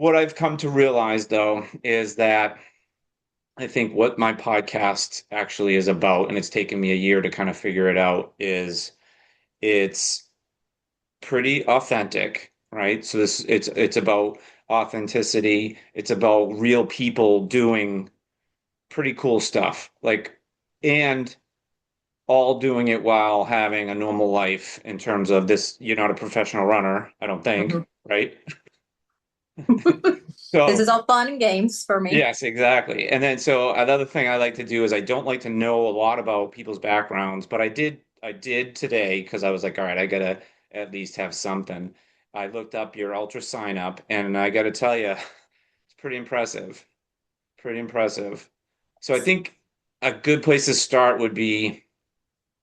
what I've come to realize though is that I think what my podcast actually is about, and it's taken me a year to kind of figure it out, is it's pretty authentic, right? So this it's about authenticity. It's about real people doing pretty cool stuff. Like, and all doing it while having a normal life in terms of this, you're not a professional runner, I don't think, Mhm. right? This So is all fun and games for me. yes, exactly. And then so another thing I like to do is I don't like to know a lot about people's backgrounds, but I did today because I was like, all right, I gotta at least have something. I looked up your ultra sign up and I gotta tell you, it's pretty impressive. Pretty impressive. So I think a good place to start would be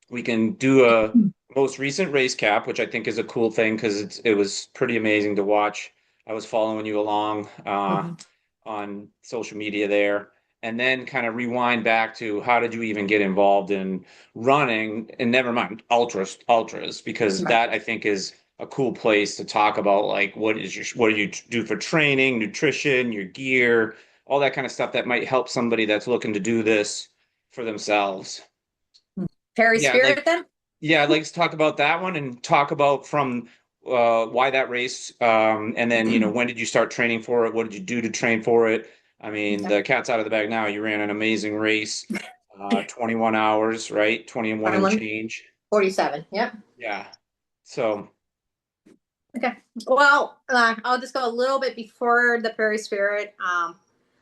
we can do a most recent race cap, which I think is a cool thing because it was pretty amazing to watch. I was following you along Mhm. on social media there, and then kind of rewind back to how did you even get involved in running, and never mind ultras, because Right. that I think is a cool place to talk about like what do you do for training, nutrition, your gear, all that kind of stuff that might help somebody that's looking to do this for themselves. Perry Yeah, like Spirit then? yeah, I'd like to talk about that one and talk about from why that race, and then when did you start training for it? What did you do to train for it? I mean, Okay. the cat's out of the bag now. You ran an amazing race, 21 hours, right? 21 and 21, change. 47. Yep. Yeah. So, Okay. Well, I'll just go a little bit before the Prairie Spirit.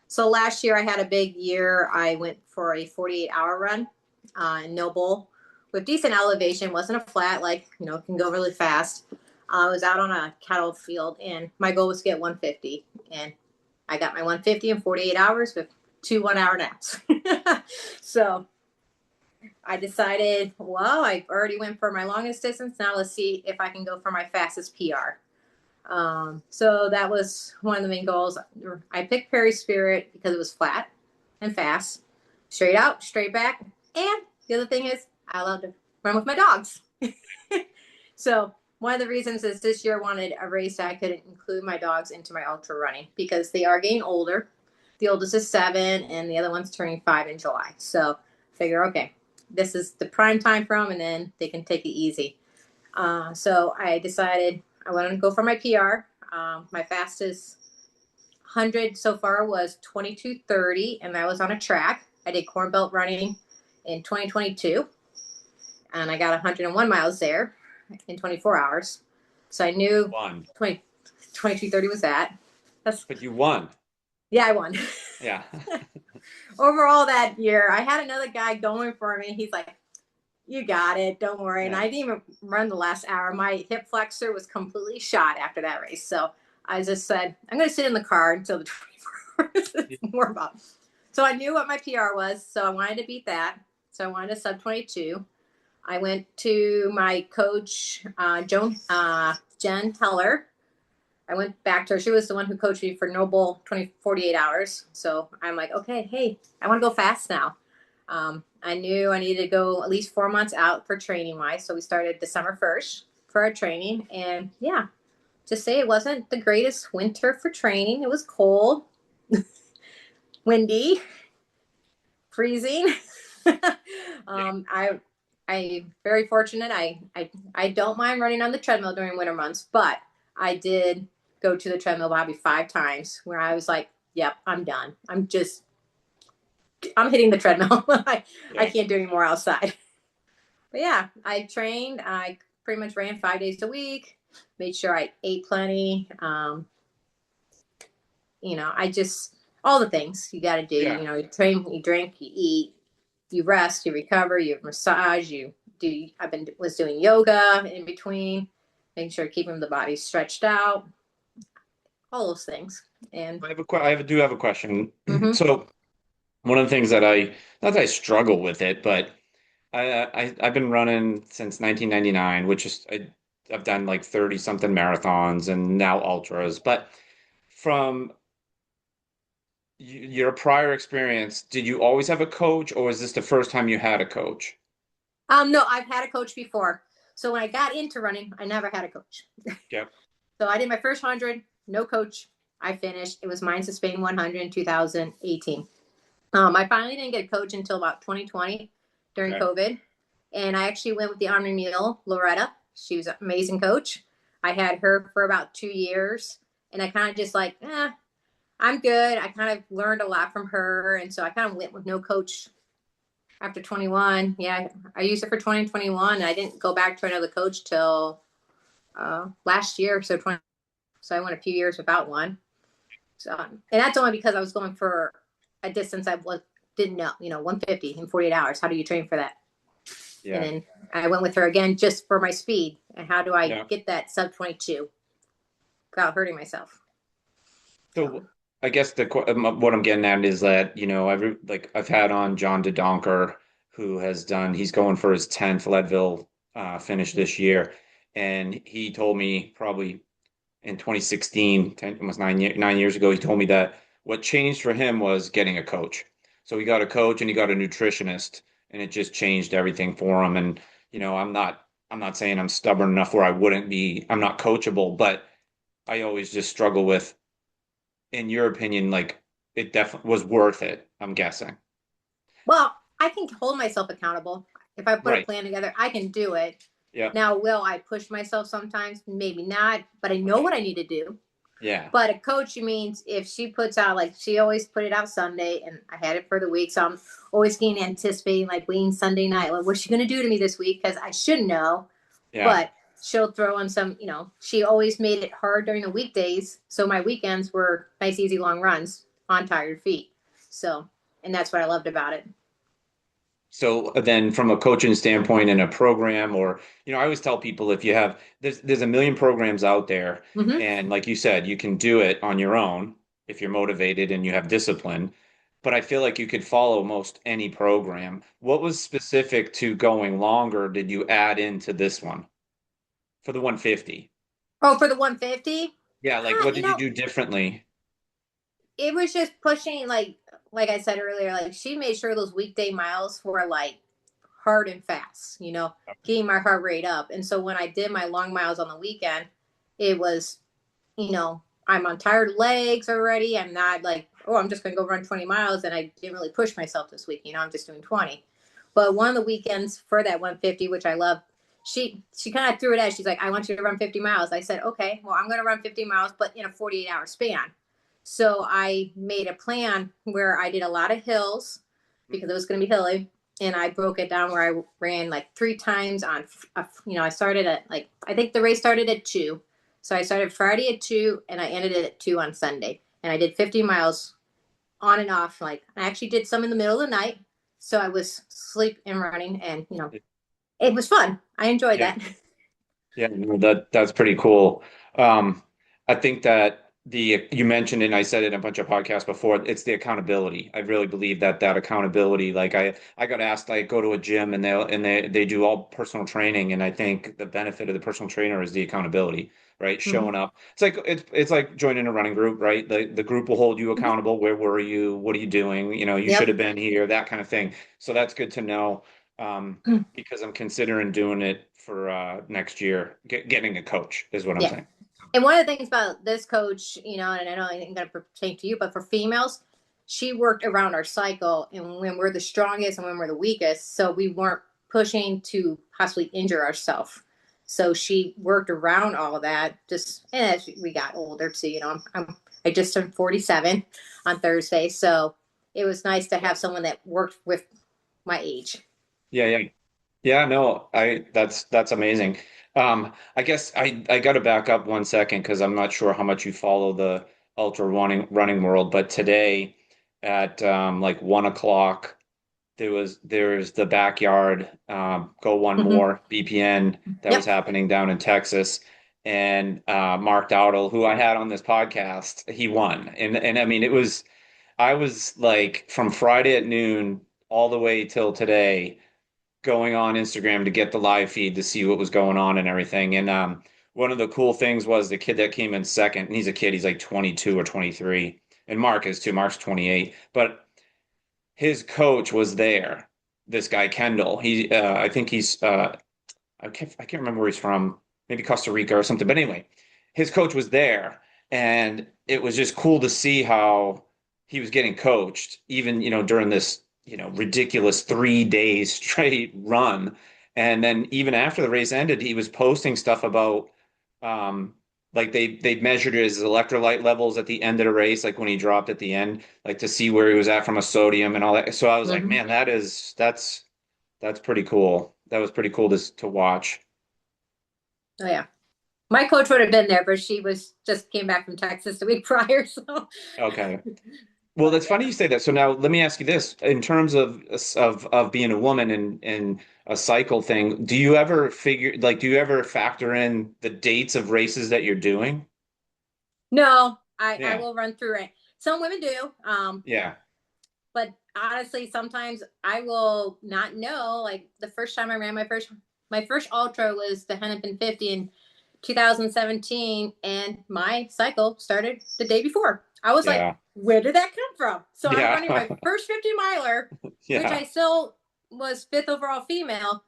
So last year I had a big year. I went for a 48-hour run in Noble with decent elevation. Wasn't a flat, like, it can go really fast. I was out on a cattle field and my goal was to get 150. And I got my 150 in 48 hours with 2 1 hour naps. So I decided, well, I already went for my longest distance. Now let's see if I can go for my fastest PR. So that was one of the main goals. I picked Perry Spirit because it was flat and fast, straight out, straight back. And the other thing is, I love to run with my dogs. So one of the reasons is this year I wanted a race that I could include my dogs into my ultra running because they are getting older. The oldest is 7, and the other one's turning 5 in July. So figure, okay, this is the prime time for them, and then they can take it easy. So I decided I wanted to go for my PR. My fastest 100 so far was 22:30, and that was on a track. I did CornBelt running in 2022, and I got 101 miles there in 24 hours. So I knew won. 22:30 was that. That's But you won. Yeah, I won. Yeah. Overall that year, I had another guy going for me. He's like, "You got it. Don't worry." And Yeah. I didn't even run the last hour. My hip flexor was completely shot after that race. So I just said, I'm going to sit in the car until the 24 hours is more about. So I knew what my PR was. So I wanted to beat that. So I wanted a sub 22. I went to my coach, Jen Heller. I went back to her. She was the one who coached me for Noble 48 hours. So I'm like, okay, hey, I want to go fast now. I knew I needed to go at least 4 months out for training wise. So we started December 1st for our training. And yeah, to say it wasn't the greatest winter for training. It was cold, windy, freezing. Yeah. I very fortunate. I don't mind running on the treadmill during winter months, but I did go to the treadmill probably 5 times where I was like, "Yep, I'm done. I'm hitting the treadmill. I Yeah. can't do any more outside." But yeah, I trained. I pretty much ran 5 days a week. Made sure I ate plenty. I just all the things you got to do. Yeah. You train, you drink, you eat, you rest, you recover, you massage, you do. I've been was doing yoga in between, making sure keeping the body stretched out, all those things. And Do have a question. mm-hmm. So one of the things that not that I struggle with it, but I've been running since 1999, which is I've done like 30 something marathons and now ultras. But from your prior experience, did you always have a coach, or was this the first time you had a coach? No, I've had a coach before. So when I got into running, I never had a coach. Yep. So I did my first 100, no coach. I finished. It was mine to Spain 100 in 2018. I finally didn't get a coach until about 2020 during Okay. COVID. And I actually went with the Army Mule, Loretta. She was an amazing coach. I had her for about 2 years. And I kind of just like, I'm good. I kind of learned a lot from her. And so I kind of went with no coach after 21. Yeah, I used it for 2021. I didn't go back to another coach till last year. So I went a few years without one. So, and that's only because I was going for a distance didn't know, 150 in 48 hours. How do you train for that? And Yeah. then I went with her again just for my speed. And how do I Yeah. get that sub 22 without hurting myself? So, So I guess what I'm getting at is that, I've had on John DeDonker, who has done, he's going for his 10th Leadville finish this year. And he told me probably in 2016, 10, almost 9 years ago, he told me that what changed for him was getting a coach. So he got a coach and he got a nutritionist, and it just changed everything for him. And, I'm not saying I'm stubborn enough where I'm not coachable, but I always just struggle with, in your opinion, like it definitely was worth it, I'm guessing. well, I can hold myself accountable. If I put a Right. plan together, I can do it. Yeah. Now, will I push myself sometimes? Maybe not, but I know Okay. what I need to do. Yeah. But a coach means if she puts out, like she always put it out Sunday, and I had it for the week, so I'm always getting anticipating, like waiting Sunday night. Like, what's she gonna do to me this week? Because I should know, Yeah. but she'll throw in some. She always made it hard during the weekdays, so my weekends were nice, easy, long runs on tired feet. So, and that's what I loved about it. So then from a coaching standpoint in a program, or, I always tell people, if you have, there's a million programs out there. Mm-hmm. And like you said, you can do it on your own if you're motivated and you have discipline. But I feel like you could follow most any program. What was specific to going longer did you add into this one for the 150? Oh, for the 150, Yeah, like what you did you know, do differently? it was just pushing, like I said earlier, like she made sure those weekday miles were like hard and fast, getting my heart rate up. And so when I did my long miles on the weekend, it was, I'm on tired legs already. I'm not like, oh, I'm just going to go run 20 miles. And I didn't really push myself this week. I'm just doing 20. But one of the weekends for that 150, which I love, she kind of threw it at. She's like, I want you to run 50 miles. I said, okay, well, I'm going to run 50 miles, but in a 48-hour span. So I made a plan where I did a lot of hills because it was going to be hilly, and I broke it down where I ran like 3 times on. I started at, like, I think the race started at 2, so I started Friday at 2 and I ended it at 2 on Sunday, and I did 50 miles on and off. Like I actually did some in the middle of the night, so I was sleep and running, and it was fun. I enjoyed Yeah. that. Yeah, no, that's pretty cool. Um, I think that you mentioned it, and I said it in a bunch of podcasts before, it's the accountability. I really believe that accountability, like I got asked, I go to a gym and they do all personal training, and I think the benefit of the personal trainer is the accountability, right? Mm-hmm. Showing up. It's like joining a running group, right? The group will hold you Mm-hmm. accountable. Where were you? What are you doing? You should Yep. have been here, that kind of thing. So that's good to know. Because I'm considering doing it for next year. Getting a coach is what I'm Yeah. saying. And one of the things about this coach, and I know I ain't going to pertain to you, but for females, she worked around our cycle and when we're the strongest and when we're the weakest. So we weren't pushing to possibly injure ourselves. So she worked around all of that. Just and as we got older, too, I just turned 47 on Thursday, so it was nice to have someone that worked with my age. Yeah, yeah. Yeah, no, that's amazing. I guess I got to back up 1 second because I'm not sure how much you follow the ultra running world, but today at like 1 o'clock there's the backyard go one Mm-hmm. more BPN that was Yep. happening down in Texas, and Mark Dowdle, who I had on this podcast, he won, and I mean I was like from Friday at noon all the way till today going on Instagram to get the live feed to see what was going on and everything. And one of the cool things was the kid that came in second, and he's a kid, he's like 22 or 23, and Mark is too. Mark's 28, but his coach was there. This guy Kendall, I think I can't remember where he's from, maybe Costa Rica or something. But anyway, his coach was there, And it was just cool to see how he was getting coached, even, during this, ridiculous 3 days straight run. And then even after the race ended, he was posting stuff about, like they measured his electrolyte levels at the end of the race, like when he dropped at the end, like to see where he was at from a sodium and all that. So I was like, Hmm. man, that's pretty cool. That was pretty cool to watch. Oh yeah. My coach would have been there, but she was just came back from Texas the week prior. So, Okay. Well, but that's yeah. funny you say that. So now let me ask you this: in terms of being a woman and a cycle thing, do you ever factor in the dates of races that you're doing? No, I Yeah. will run through it. Some women do. Yeah. But honestly, sometimes I will not know. Like the first time I ran my first ultra was the Hennepin 50 in 2017, and my cycle started the day before. I was like, Yeah. where did that come from? So I'm Yeah. running my first 50 miler, which Yeah. I still was fifth overall female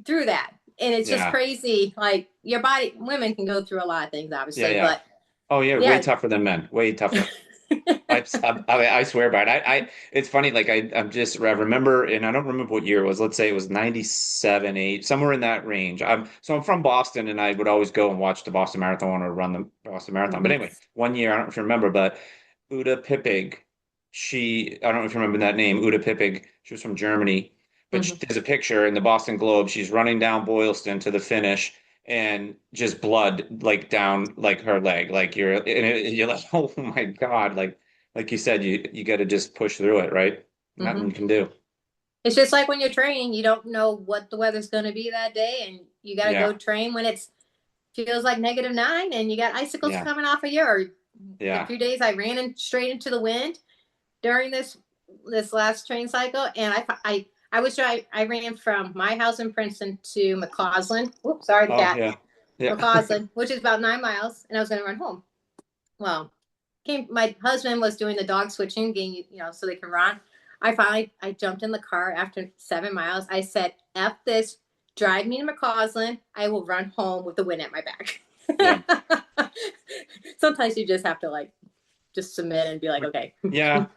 through that. And it's just Yeah. crazy. Like your body, women can go through a lot of things, Yeah. obviously, Yeah. but Oh yeah, way yeah. tougher than men. Way tougher. I swear by it. It's funny. Like I remember, and I don't remember what year it was. Let's say it was 97, 8, somewhere in that range. So I'm from Boston, and I would always go and watch the Boston Marathon or run the Boston Marathon. But Hmm. anyway, one year, I don't know if you remember, but Uda Pippig, I don't know if you remember that name, Uda Pippig. She was from Germany, but Hmm. there's a picture in the Boston Globe. She's running down Boylston to the finish, and just blood like down like her leg. Like you're like, oh my God, like you said, you got to just push through it, right? Nothing Hmm. you can do. It's just like when you're training, you don't know what the weather's going to be that day, and you got to go Yeah, train when it feels like -9, and you got icicles yeah, coming off of you. Or a yeah. few days, I ran straight into the wind during this last train cycle, and I ran from my house in Princeton to McCausland. Oops, sorry, the Oh cat. yeah, yeah, McCausland, which is about 9 miles, and I was going to run home. Well, my husband was doing the dog switching, so they can run. I jumped in the car after 7 miles. I said, "F this, drive me to McCausland. I will run home with the wind at my back." yeah. Sometimes you just have to like just submit and be like, okay. Yeah.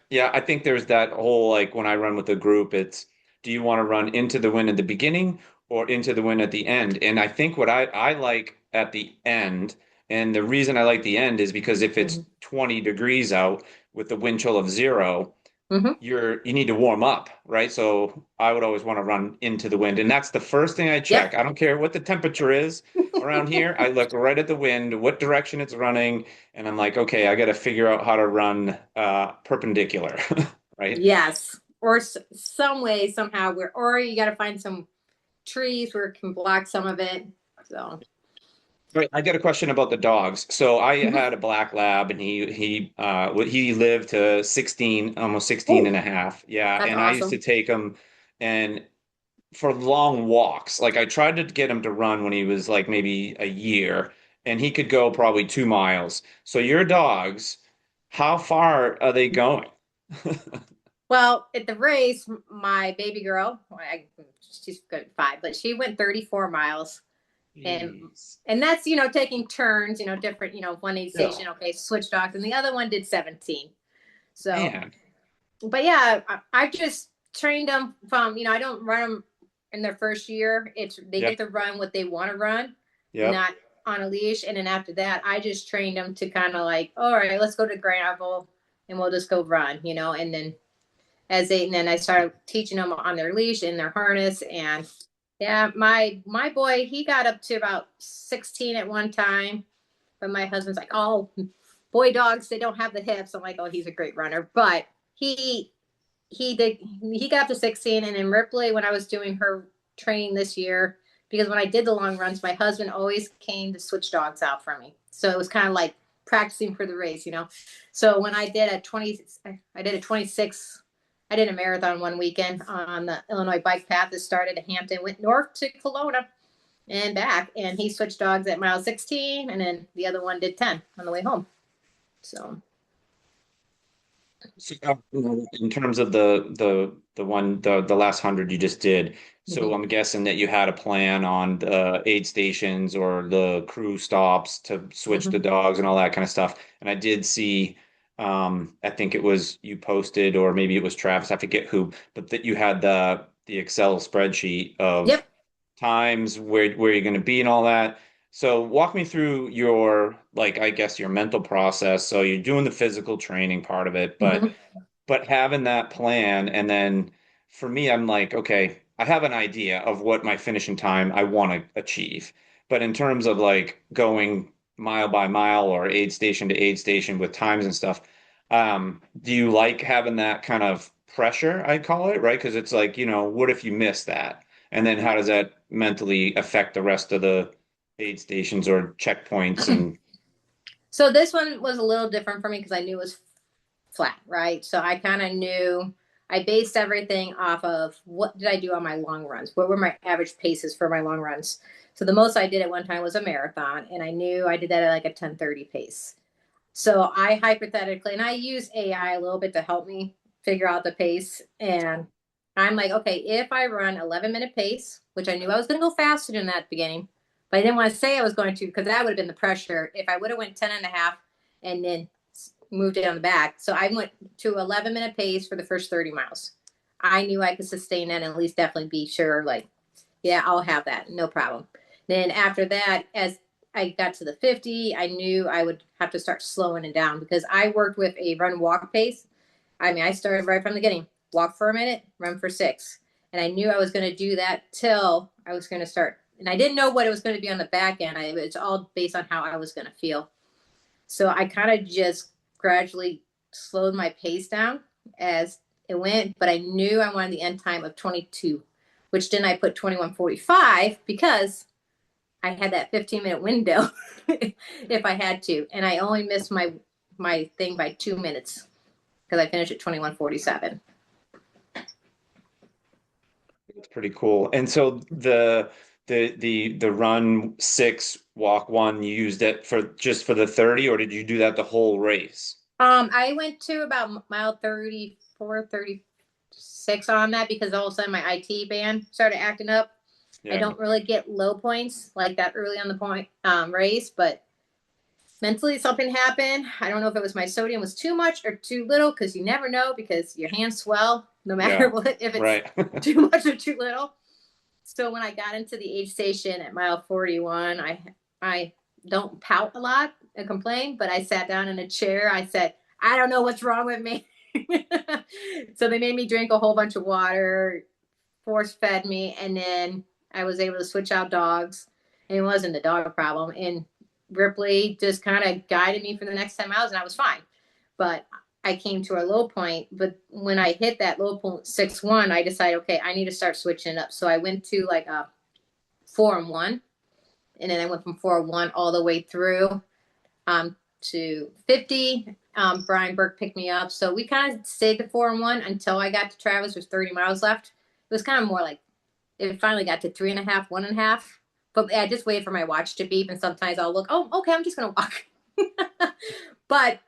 Yeah, I think there's that whole like when I run with a group, it's do you want to run into the wind at the beginning or into the wind at the end? And I think what I like at the end, and the reason I like the end is because if it's Hmm. 20 degrees out with the wind chill of 0, Hmm. you need to warm up, right? So I would always want to run into the wind, and that's the first thing I Yep. check. I don't care what the temperature is around here. I look right at the wind, what direction it's running, and I'm like, okay, I got to figure out how to run perpendicular, right? Yes. Or some way, somehow, or you got to find some trees where it can block some of it. So. Right. I got a question about the dogs. So I Mhm. had a black lab and he lived to 16, almost 16 and Oh, a half. Yeah, that's and I used to awesome. take him and for long walks. Like I tried to get him to run when he was like maybe a year, and he could go probably 2 miles. So your dogs, how far are they going? Well, at the race, my baby girl, she's good 5, but she went 34 miles, and Jeez. that's taking turns, different, one aid station, Still, okay, switch dogs, and the other one did 17. So, man. but yeah, I just trained them from, I don't run them in their first year. They get Yep. to run what they want to run, Yep. not on a leash. And then after that, I just trained them to kind of like, all right, let's go to gravel and we'll just go run, and then I started teaching them on their leash and their harness. And yeah, my boy, he got up to about 16 at one time, but my husband's like, oh, boy dogs, they don't have the hips. I'm like, oh, he's a great runner. But he he got up to 16. And then Ripley, when I was doing her training this year, because when I did the long runs, my husband always came to switch dogs out for me. So it was kind of like practicing for the race. So when I did a 26. I did a marathon one weekend on the Illinois bike path that started at Hampton, went north to Kelowna and back. And he switched dogs at mile 16, and then the other one did 10 on the way home. So So, in terms of the last 100 you just did, so Mhm. I'm guessing that you had a plan on the aid stations or the crew stops to switch the Mhm. dogs and all that kind of stuff. And I did see, I think it was you posted, or maybe it was Travis, I forget who, but that you had the Excel spreadsheet of Yep. times where you're going to be and all that. So walk me through your, like, I guess your mental process. So you're doing the physical training part of it, but Mhm. having that plan, and then for me, I'm like, okay, I have an idea of what my finishing time I want to achieve. But in terms of like going mile by mile or aid station to aid station with times and stuff, do you like having that kind of pressure, I'd call it, right? Because it's like, what if you miss that? And then how does that mentally affect the rest of the aid stations or checkpoints and So this one was a little different for me because I knew it was flat, right? So I kind of knew I based everything off of what did I do on my long runs? What were my average paces for my long runs? So the most I did at one time was a marathon, and I knew I did that at like a 10:30 pace. So I hypothetically, and I use AI a little bit to help me figure out the pace. And I'm like, okay, if I run 11-minute pace, which I knew I was going to go faster than that at the beginning, but I didn't want to say I was going to because that would have been the pressure. If I would have went 10 and a half and then moved it on the back. So I went to 11-minute pace for the first 30 miles. I knew I could sustain that and at least definitely be sure, like, yeah, I'll have that. No problem. Then after that, as I got to the 50, I knew I would have to start slowing it down because I worked with a run walk pace. I mean, I started right from the beginning walk for a minute, run for six. And I knew I was going to do that till I was going to start. And I didn't know what it was going to be on the back end. It's all based on how I was going to feel. So I kind of just gradually slowed my pace down as it went, but I knew I wanted the end time of 22, which then I put 21:45 because I had that 15-minute window if I had to, and I only missed my thing by 2 minutes because I finished at 21:47. it's pretty cool. And so the run six, walk one, you used it for just for the 30, or did you do that the whole race? I went to about mile 34, 36 on that because all of a sudden my IT band started acting up. I Yeah. don't really get low points like that early on the point race, but mentally something happened. I don't know if it was my sodium was too much or too little because you never know because your hands swell no matter Yeah. what if it's Right. too much or too little. So when I got into the aid station at mile 41, I don't pout a lot and complain, but I sat down in a chair. I said, I don't know what's wrong with me. So they made me drink a whole bunch of water, force fed me, and then I was able to switch out dogs. And it wasn't the dog problem. And Ripley just kind of guided me for the next 10 miles, and I was fine. But I came to a low point. But when I hit that low point 6-1, I decided, okay, I need to start switching it up. So I went to like a 4-1, and then I went from 4-1 all the way through to 50. Brian Burke picked me up. So we kind of stayed to 4-1 until I got to Travis. There's 30 miles left. It was kind of more like it finally got to 3.5, 1.5. But I just waited for my watch to beep, and sometimes I'll look, oh, okay, I'm just gonna walk. But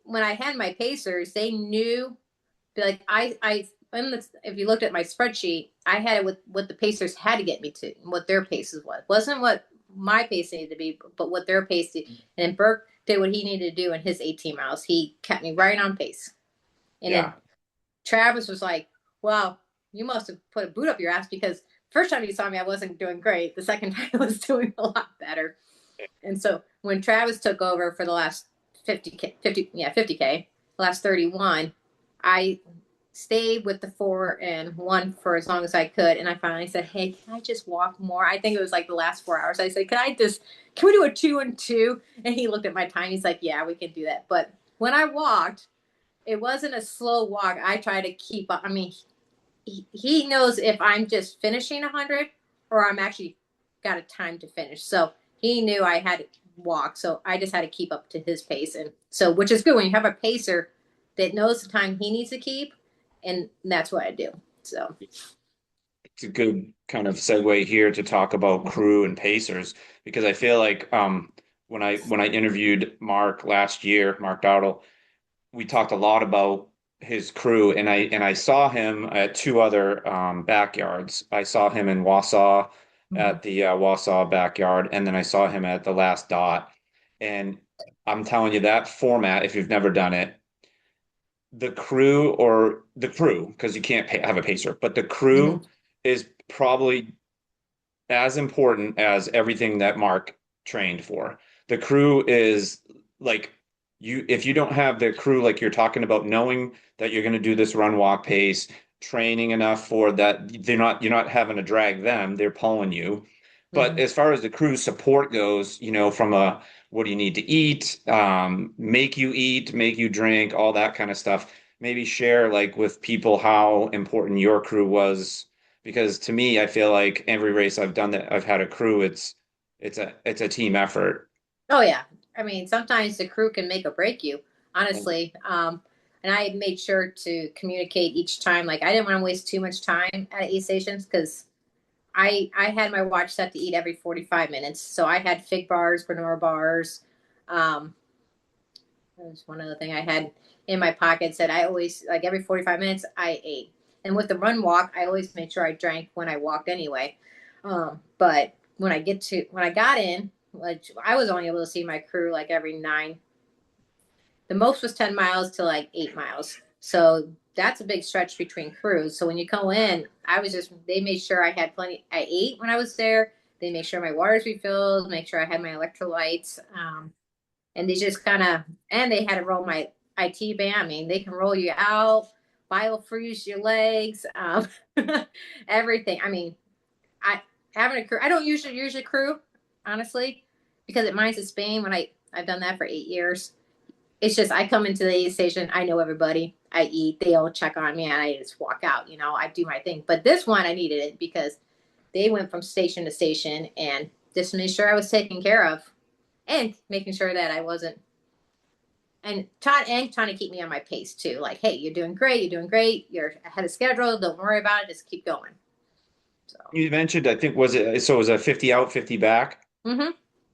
when I had my pacers, they knew, like if you looked at my spreadsheet, I had it with what the pacers had to get me to, what their paces was. Wasn't what my pace needed to be, but what their pace did. And then Burke did what he needed to do in his 18 miles. He kept me right on pace. And then Yeah. Travis was like, well, you must have put a boot up your ass because first time you saw me, I wasn't doing great. The second time I was doing a lot better. And so when Travis took over for the last 50K, 50K, last 31, I stayed with the 4-1 for as long as I could. And I finally said, hey, can I just walk more? I think it was like the last 4 hours. I said, can we do a 2-2? And he looked at my time. He's like, yeah, we can do that. But when I walked, it wasn't a slow walk. I try to keep up. I mean, he knows if I'm just finishing 100 or I'm actually got a time to finish. So he knew I had to walk. So I just had to keep up to his pace. And so, which is good when you have a pacer that knows the time he needs to keep. And that's what I do. So, It's a good kind of segue here to talk about crew and pacers because I feel like when I interviewed Mark last year, Mark Dowdle, we talked a lot about his crew, and I saw him at two other backyards. I saw him in Wausau Mhm. at the Wausau backyard, and then I saw him at the Last Dot. And I'm telling you that format, if you've never done it, the crew, because you can't have a pacer, but the Mhm. crew is probably as important as everything that Mark trained for. The crew is like you if you don't have the crew like you're talking about knowing that you're going to do this run walk pace, training enough for that you're not having to drag them, they're pulling you. But Mhm. as far as the crew support goes, from a what do you need to eat, make you drink, all that kind of stuff. Maybe share like with people how important your crew was because to me, I feel like every race I've done that I've had a crew, it's a team effort. Oh yeah. I mean, sometimes the crew can make or break you, honestly. And I made sure to communicate each time. Like I didn't want to waste too much time at aid stations because I had my watch set to eat every 45 minutes. So I had fig bars, granola bars. Um, that was one other thing I had in my pocket. Said I always like every 45 minutes I ate. And with the run walk, I always made sure I drank when I walked anyway. But when I got in, like I was only able to see my crew like every nine. The most was 10 miles to like 8 miles. So that's a big stretch between crews. So when you go in, they made sure I had plenty. I ate when I was there. They made sure my water's refilled, make sure I had my electrolytes. And they just kind of, and they had to roll my IT band. I mean, they can roll you out, biofreeze your legs, everything. I mean, I having a crew, I don't usually use a crew, honestly, because it mine's in Spain when I've done that for 8 years. It's just I come into the aid station, I know everybody, I eat, they all check on me, and I just walk out. I do my thing. But this one, I needed it because they went from station to station and just made sure I was taken care of, and making sure that I wasn't trying to keep me on my pace too. Like, hey, you're doing great, you're ahead of schedule. Don't worry about it. Just keep going. So, You mentioned, I think, it was a 50 out, 50 back? mm-hmm.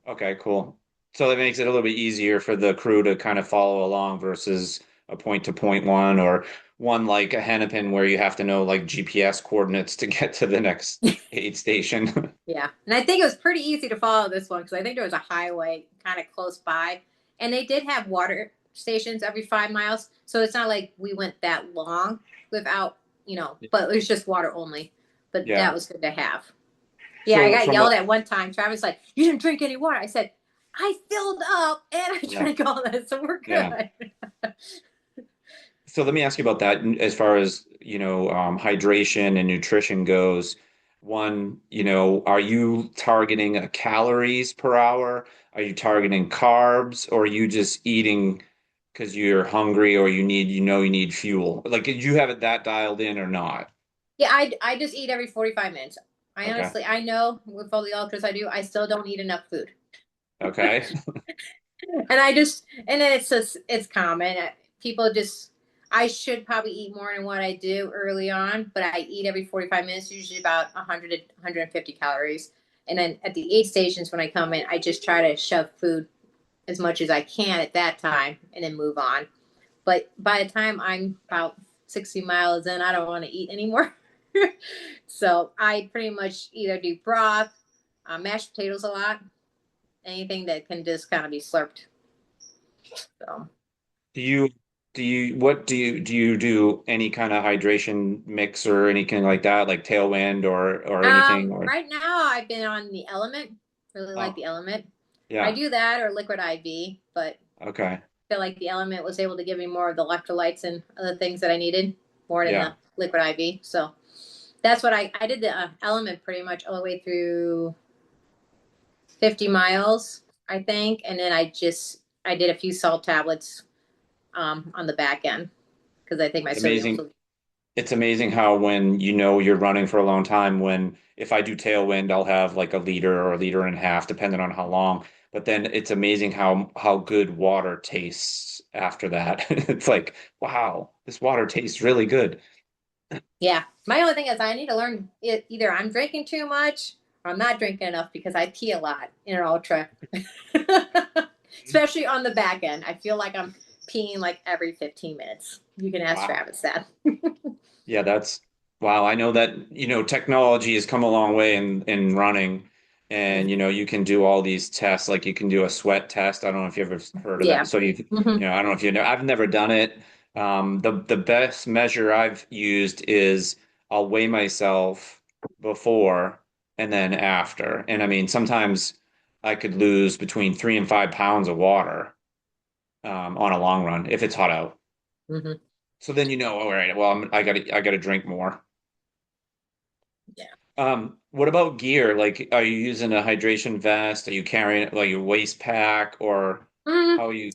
Okay, cool. So that makes it a little bit easier for the crew to kind of follow along versus a point to point one or one like a Hennepin where you have to know like GPS coordinates to get to the next aid station. Yeah, and I think it was pretty easy to follow this one because I think there was a highway kind of close by, and they did have water stations every 5 miles. So it's not like we went that long without, but it was just water only. But that Yeah. was good to have. Yeah, I So got from a yelled at one time. Travis like, "You didn't drink any water." I said, "I filled up and I yeah, drank all that, so we're yeah. good." So let me ask you about that as far as, hydration and nutrition goes. One, are you targeting calories per hour? Are you targeting carbs, or are you just eating because you're hungry or you need fuel? Like, did you have it that dialed in or not? Yeah, I just eat every 45 minutes. Okay. I know with all the ultras I do, I still don't eat enough food. Okay. And then it's common. People just, I should probably eat more than what I do early on, but I eat every 45 minutes, usually about 100 to 150 calories. And then at the aid stations, when I come in, I just try to shove food as much as I can at that time and then move on. But by the time I'm about 60 miles in, I don't want to eat anymore. So I pretty much either do broth, mashed potatoes a lot, anything that can just kind of be slurped. So, Do you do you do any kind of hydration mix or anything like that, like Tailwind or anything or right now I've been on the Element. Really like oh, the Element. I yeah. do that or liquid IV, but Okay. I feel like the Element was able to give me more of the electrolytes and other things that I needed more than the Yeah. liquid IV. So that's what I did the Element pretty much all the way through 50 miles, I think, and then I did a few salt tablets on the back end because I think my It's sodium amazing. was. It's amazing how when you're running for a long time, when if I do tailwind, I'll have like a liter or a liter and a half, depending on how long. But then it's amazing how good water tastes after that. It's like, wow, this water tastes really good. Yeah. My only thing is I need to learn either I'm drinking too much or I'm not drinking enough because I pee a lot in an ultra. Especially on the back end. I feel like I'm peeing like every 15 minutes. You can ask Wow. Travis that. Yeah, that's wow. I know that, technology has come a long way in running and you can do all these tests, like you can do a sweat test. I don't know if you ever heard of that. Yeah. So Hmm. I don't know if you know, I've never done it. The best measure I've used is I'll weigh myself before and then after. And I mean, sometimes I could lose between 3 and 5 pounds of water on a long run if it's hot out. Hmm. So then all right, well, I gotta drink more. Yeah. What about gear? Like, are you using a hydration vest? Are you carrying like your waist pack, or Mm. how are you?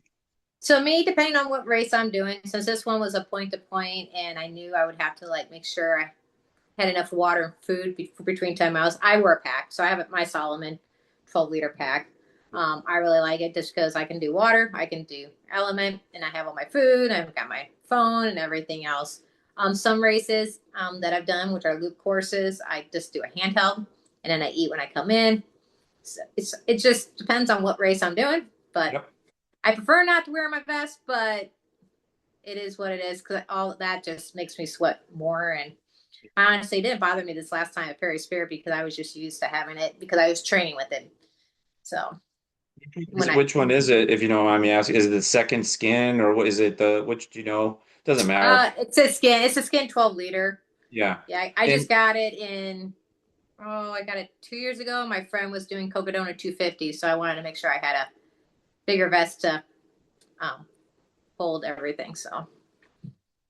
So me, depending on what race I'm doing, since this one was a point to point, and I knew I would have to like make sure I had enough water and food between 10 miles. I wear a pack. So I have my Solomon 12-liter pack. I really like it just because I can do water, I can do element, and I have all my food. I've got my phone and everything else. Some races that I've done, which are loop courses, I just do a handheld and then I eat when I come in. So it just depends on what race I'm doing. But Yep. I prefer not to wear my vest, but it is what it is because all that just makes me sweat more. And honestly, it didn't bother me this last time at Perry Spirit because I was just used to having it because I was training with it. So when I, Which one is it, if you don't mind me asking? Is it the second skin or what is it which do you know? Doesn't matter. it's a skin 12-liter. Yeah. Yeah, I just And got it I got it 2 years ago. My friend was doing Cocodona 250, so I wanted to make sure I had a bigger vest to um, hold everything. So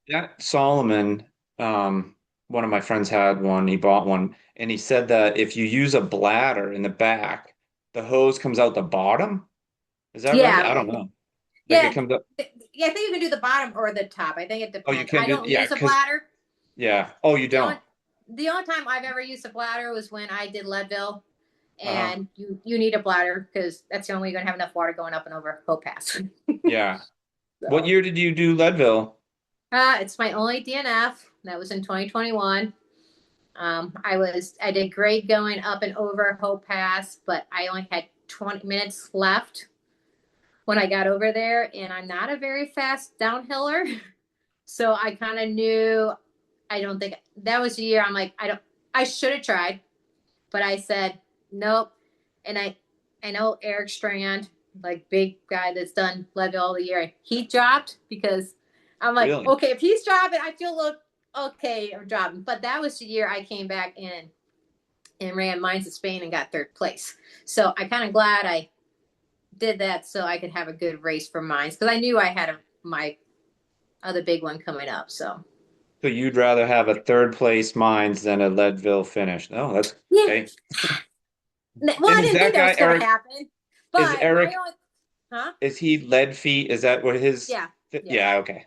that Solomon, um, one of my friends had one, he bought one, and he said that if you use a bladder in the back, the hose comes out the bottom. Is that right? I yeah, don't know. Like it yeah, comes up. yeah. I think you can do the bottom or the top. I think it Oh, you depends. can I do, don't yeah, use a because bladder. yeah. Oh, you The only don't. the only time I've ever used a bladder was when I did Leadville, Uh-huh. and you need a bladder because that's the only way you're gonna have enough water going up and over Hope Pass. Yeah. What So year did you do Leadville? it's my only DNF. That was in 2021. I did great going up and over Hope Pass, but I only had 20 minutes left when I got over there, and I'm not a very fast downhiller. So I kind of knew I don't think that was the year I'm like, I should have tried, but I said nope. And I know Eric Strand, like big guy that's done Leadville all the year, he dropped because I'm like, Really? okay, if he's dropping, I feel look okay, I'm dropping. But that was the year I came back in and ran Mines of Spain and got third place. So I kind of glad I did that so I could have a good race for Mines because I knew I had my other big one coming up. So So you'd rather have a third place mines than a Leadville finish? No, that's yeah. okay. Well, And I is didn't think that that guy was going to Eric? happen, Is but my Eric? only, huh? Is he lead feet? Is that what his? Yeah, yeah, Yeah, okay.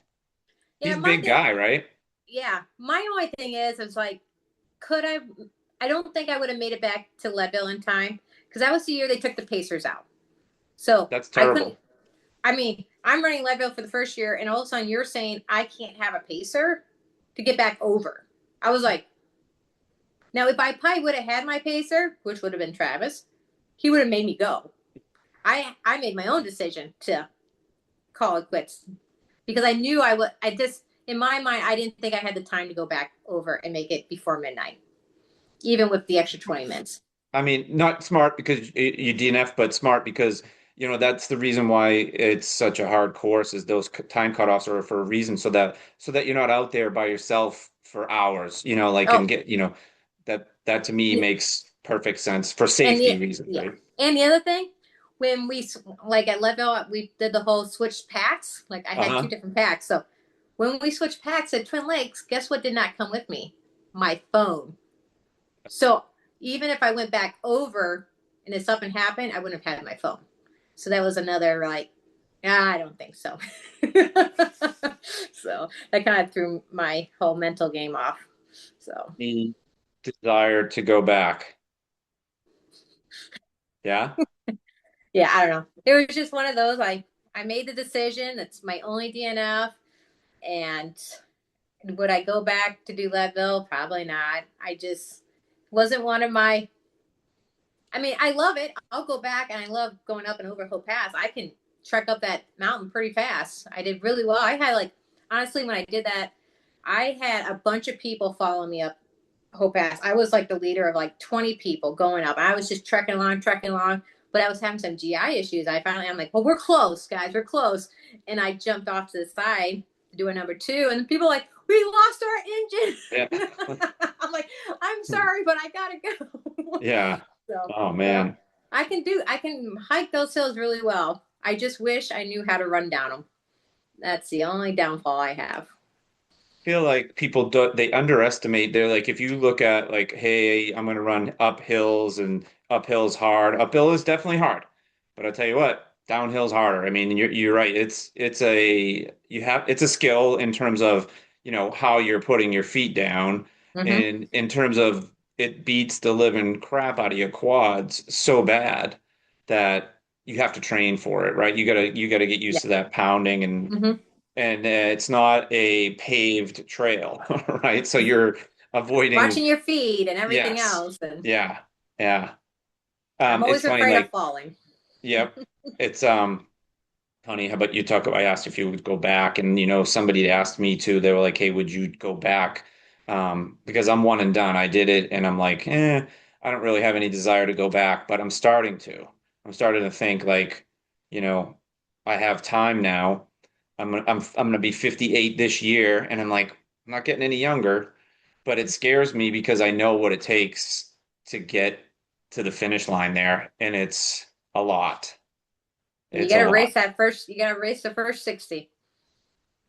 yeah. He's a big guy, right? Yeah, my only thing is, I was like, could I? I don't think I would have made it back to Leadville in time because that was the year they took the Pacers out. So That's I couldn't. terrible. I mean, I'm running Leadville for the first year, and all of a sudden you're saying I can't have a pacer to get back over. I was like, now if I probably would have had my pacer, which would have been Travis, he would have made me go. I made my own decision to call it quits because I knew I would. I just in my mind I didn't think I had the time to go back over and make it before midnight, even with the extra 20 minutes. I mean, not smart because you DNF, but smart because that's the reason why it's such a hard course. Is those time cutoffs are for a reason, so that you're not out there by yourself for hours. Like and Oh, get that to me makes perfect sense for and safety the reasons, yeah, right? and the other thing, when we like at Leadville, we did the whole switch packs. Like I had two Uh-huh. different packs, so when we switched packs at Twin Lakes, guess what did not come with me? My phone. So even if I went back over and if something happened, I wouldn't have had my phone. So that was another like, I don't think so. So that kind of threw my whole mental game off. So The desire to go back. Yeah. yeah, I don't know. It was just one of those. I made the decision. It's my only DNF, and would I go back to do Leadville? Probably not. I just wasn't one of my. I mean, I love it. I'll go back, and I love going up and over Hope Pass. I can trek up that mountain pretty fast. I did really well. honestly, when I did that, I had a bunch of people follow me up Hope Pass. I was like the leader of like 20 people going up. I was just trekking along, but I was having some GI issues. I'm like, well, we're close, guys, we're close. And I jumped off to the side to do a number two, and people were like, we lost Yeah. our engine. I'm like, I'm sorry, but I gotta go. Yeah. So Oh yeah, man. I can hike those hills really well. I just wish I knew how to run down them. That's the only downfall I have. Feel like people do they underestimate. They're like, if you look at like, hey, I'm gonna run up hills and uphill's hard. Uphill is definitely hard. But I'll tell you what, downhill's harder. I mean, you're right. It's a skill in terms of, how you're putting your feet down. Mm-hmm. And in terms of it beats the living crap out of your quads so bad that you have to train for it, right? You gotta get Yeah. used to that pounding Mm-hmm. and it's not a paved trail, right? So you're avoiding, Watching your feet and everything yes, else, and yeah, yeah. I'm It's always funny, afraid of like, falling. yep, it's funny. How about you talk about? I asked if you would go back, and somebody asked me too. They were like, "Hey, would you go back?" Because I'm one and done. I did it, and I'm like, I don't really have any desire to go back, but I'm starting to. I'm starting to think like, you know, I have time now. I'm gonna be 58 this year, and I'm like, I'm not getting any younger, but it scares me because I know what it takes to get to the finish line there, and it's a lot. And you It's a got to lot. race that first. You got to race the first 60.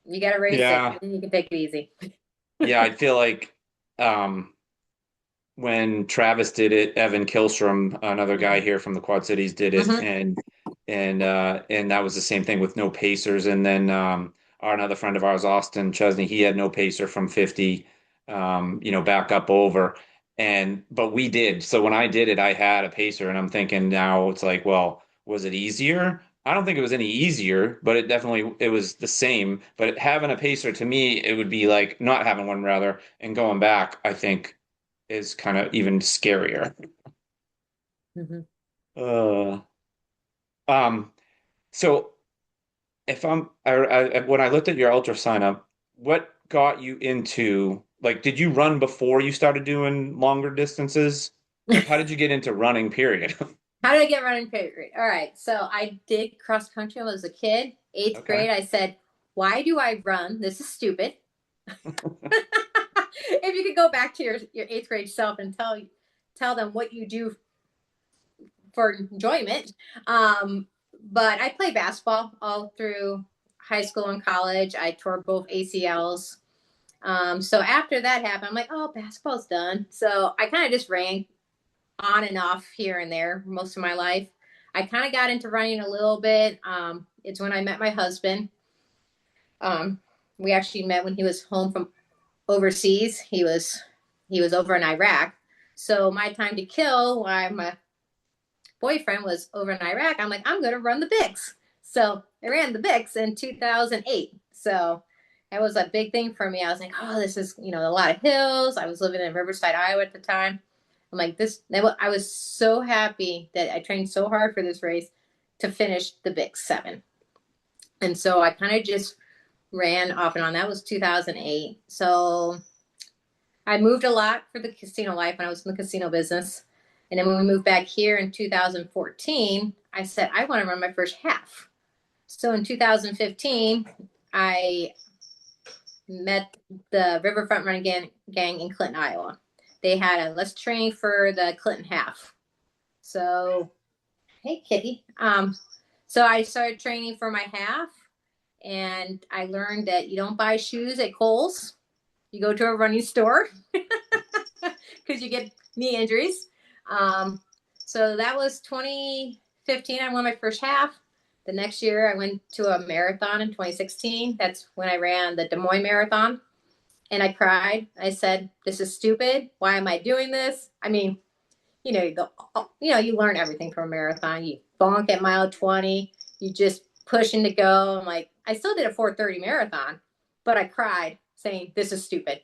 You got to race it, Yeah. and then you can take it easy. Yeah, I feel like um, when Travis did it, Evan Kihlstrom, another guy here from the Quad Cities, did it, Mm-hmm. and that was the same thing with no pacers. And then another friend of ours, Austin Chesney, he had no pacer from 50, back up over. But we did. So when I did it, I had a pacer, and I'm thinking now it's like, well, was it easier? I don't think it was any easier, but it was the same. But having a pacer to me, it would be like not having one rather, and going back, I think is kind of even scarier. Mm-hmm. Uh, um, so if when I looked at your ultra sign up, what got you into like, did you run before you started doing longer distances? Like, how did you get into running, period? How did I get running favorite? All right. So I did cross country when I was a kid. Eighth Okay. grade, I said, why do I run? This is stupid. If you could go back to your eighth grade self and tell them what you do for enjoyment. But I played basketball all through high school and college. I tore both ACLs. So after that happened, I'm like, oh, basketball's done. So I kind of just ran on and off here and there most of my life. I kind of got into running a little bit. It's when I met my husband. Um, we actually met when he was home from overseas. He was over in Iraq. So my time to kill while my boyfriend was over in Iraq, I'm like, I'm going to run the Bix. So I ran the Bix in 2008. So that was a big thing for me. I was like, oh, this is, a lot of hills. I was living in Riverside, Iowa at the time. I'm like, I was so happy that I trained so hard for this race to finish the Bix 7. And so I kind of just ran off and on. That was 2008. So I moved a lot for the casino life when I was in the casino business. And then when we moved back here in 2014, I said, I want to run my first half. So in 2015, I met the Riverfront Running Gang in Clinton, Iowa. They had a let's train for the Clinton half. So, hey, Kitty. So I started training for my half, and I learned that you don't buy shoes at Kohl's. You go to a running store because you get knee injuries. Um, so that was 2015. I won my first half. The next year, I went to a marathon in 2016. That's when I ran the Des Moines Marathon. And I cried. I said, "This is stupid. Why am I doing this?" I mean, you learn everything from a marathon. You bonk at mile 20. You just pushing to go. I'm like, I still did a 4:30 marathon, but I cried saying, "This is stupid."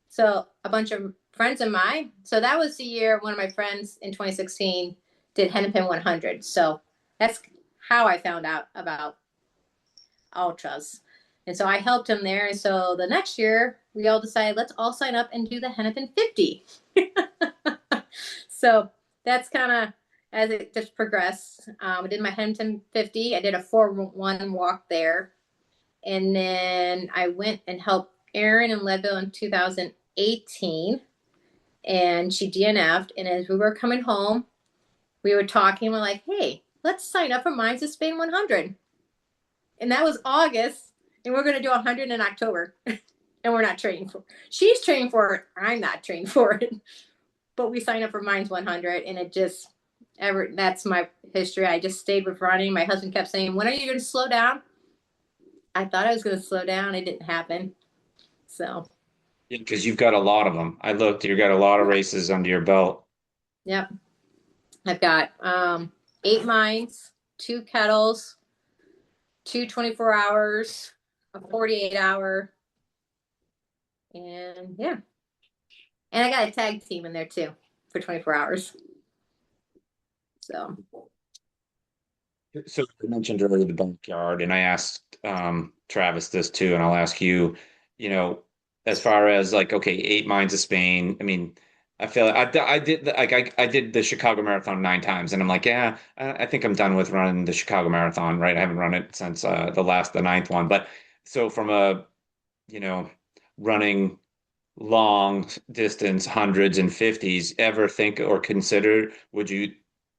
So a bunch of friends of mine. So that was the year one of my friends in 2016 did Hennepin 100. So that's how I found out about ultras. And so I helped him there. And so the next year, we all decided, let's all sign up and do the Hennepin 50. So that's kind of as it just progressed. I did my Hennepin 50. I did a 4-1 walk there. And then I went and helped Erin in Leadville in 2018. And she DNF'd. And as we were coming home, we were talking. We're like, hey, let's sign up for Minds of Spain 100. And that was August. And we're going to do 100 in October. And we're not training for it. She's training for it. I'm not training for it. But we signed up for Minds 100. And it just, that's my history. I just stayed with running. My husband kept saying, when are you going to slow down? I thought I was going to slow down. It didn't happen. So, Because you've got a lot of them. I looked, you've got a lot of yeah. races under your belt. Yep. I've got 8 mines, 2 kettles, two 24 hours, a 48 hour, and yeah. And I got a tag team in there too for 24 hours. So, So I mentioned earlier the backyard, and I asked Travis this too, and I'll ask you, as far as like, okay, 8 mines of Spain. I mean, I feel like I did like I did the Chicago Marathon 9 times, and I'm like, yeah, I think I'm done with running the Chicago Marathon, right? I haven't run it since the ninth one. But so from a, you know, running long distance hundreds and fifties, ever think or consider, would you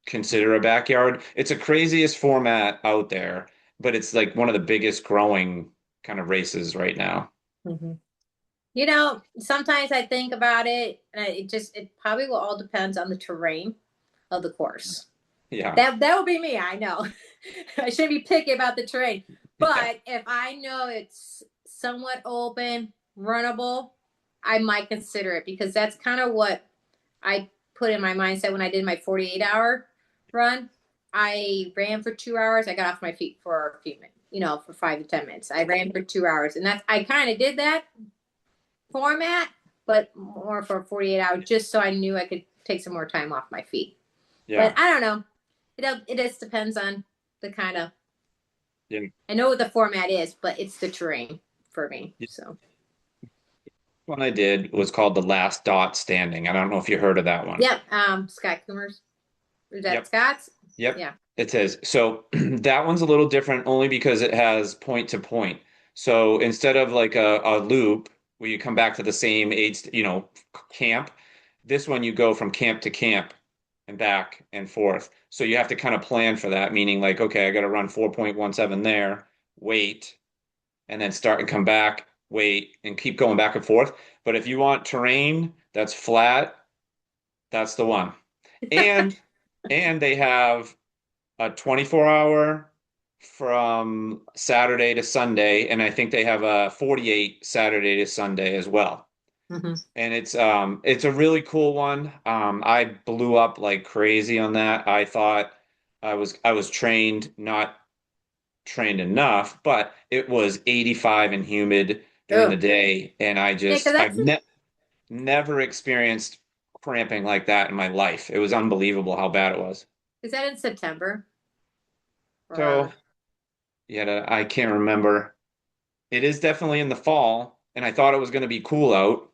consider a backyard? It's a craziest format out there, but it's like one of the biggest growing kind of races right now. mhm. Sometimes I think about it, and it probably will all depends on the terrain of the course. Yeah. That would be me. I know. I shouldn't be picky about the terrain, Yeah. but if I know it's somewhat open, runnable, I might consider it because that's kind of what I put in my mindset when I did my 48-hour run. I ran for 2 hours. I got off my feet for a few minutes, for 5 to 10 minutes. I ran for 2 hours, and I kind of did that format, but more for 48 hours, just so I knew I could take some more time off my feet. But Yeah. I don't know. It just depends on the kind of. Yeah. I know what the format is, but it's the terrain for me. So. One I did was called The Last Dot Standing. I don't know if you heard of that one. Yep. Scott Coomer's. Is that Yep. Scott's? Yep. Yeah. It says so. That one's a little different only because it has point to point. So instead of like a loop where you come back to the same age, camp, this one you go from camp to camp and back and forth. So you have to kind of plan for that, meaning like, okay, I got to run 4.17 there, wait, and then start and come back, wait, and keep going back and forth. But if you want terrain that's flat, that's the one. And they have a 24-hour from Saturday to Sunday, and I think they have a 48 Saturday to Sunday as well. Mm-hmm. And it's a really cool one. I blew up like crazy on that. I thought I was trained, not trained enough, but it was 85 and humid during the Oh, day, and yeah, because I've that's never experienced cramping like that in my life. It was unbelievable how bad it was. is that in September So, or yeah, I can't remember. It is definitely in the fall, and I thought it was going to be cool out.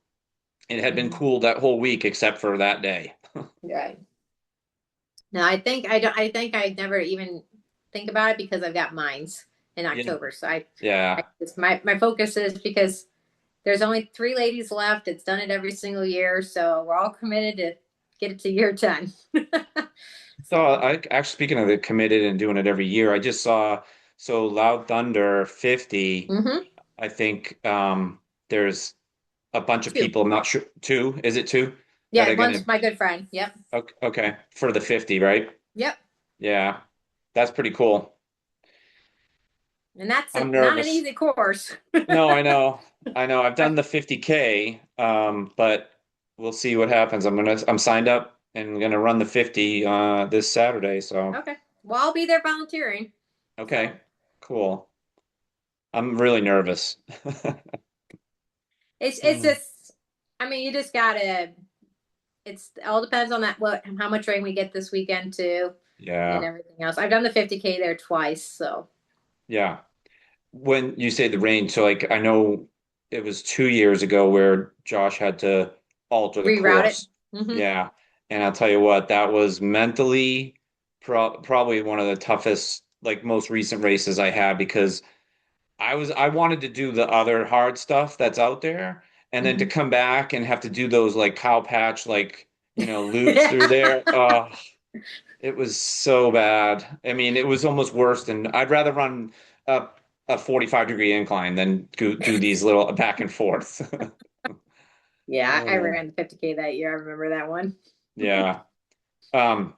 It had been Mhm. cool that whole week except for that day. Right. No, I think I don't. I think I never even think about it because I've got mines in Yeah. October. So I Yeah. just my focus is because there's only 3 ladies left. It's done it every single year, so we're all committed to get it to year 10. So So, I actually, speaking of the committed and doing it every year, I just saw so Loud Thunder 50. mm-hmm. I think there's a bunch of 2. people. I'm not sure, two. Is it two that Yeah, are one's gonna? my good friend. Yep. Okay, okay, for the 50, right? Yep. Yeah, that's pretty cool. And that's I'm not an nervous. easy course. No, I know. I know. I've done the 50K, but we'll see what happens. I'm signed up and gonna run the 50 this Saturday, so Okay. Well, I'll be there volunteering. So okay. Cool. I'm really nervous. it's just, I mean, you just gotta. It's all depends on that what how much rain we get this weekend too, and Yeah. everything else. I've done the 50K there twice, so Yeah. when you say the rain, so like I know it was 2 years ago where Josh had to alter the Reroute it. course. Hmm. Yeah. And I'll tell you what, that was mentally probably one of the toughest, like most recent races I had because I wanted to do the other hard stuff that's out there, and then to Hmm. come back and have to do those like cow patch like loops through there. Oh, it was so bad. I mean, it was almost worse than I'd rather run up a 45-degree incline than do these little back and forth. Yeah, I Oh, ran the 50K that year. I remember that one. yeah. Um,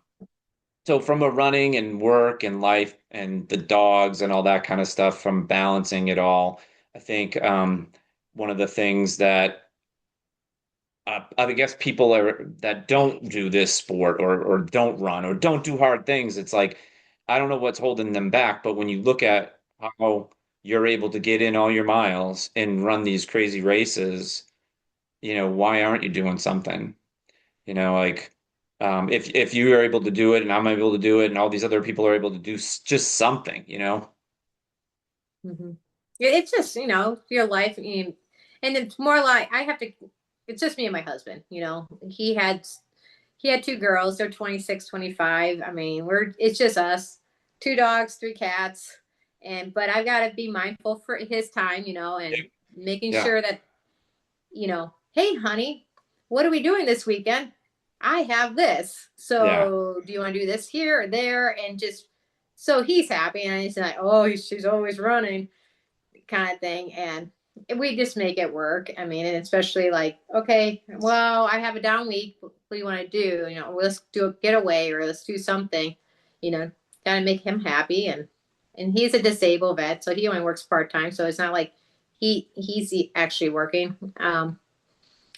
so from a running and work and life and the dogs and all that kind of stuff, from balancing it all, I think one of the things that I guess people are that don't do this sport or don't run or don't do hard things, it's like I don't know what's holding them back, but when you look at how you're able to get in all your miles and run these crazy races, why aren't you doing something? Like if you are able to do it and I'm able to do it and all these other people are able to do just something. Hmm. It's just, your life. And it's more like I have to, it's just me and my husband, he had two girls. They're 26, 25. I mean, it's just us, two dogs, three cats. But I've got to be mindful for his time, and making Yeah, sure that, hey, honey, what are we doing this weekend? I have this. yeah, So do you want to do this here or there? And just so he's happy. And he's like, oh, she's always running kind of thing. And we just make it work. I mean, and especially like, okay, well, I have a down week. What do you want to do? Let's do a getaway or let's do something, you know, gotta make him happy. And he's a disabled vet, so he only works part time. So it's not like he's actually working.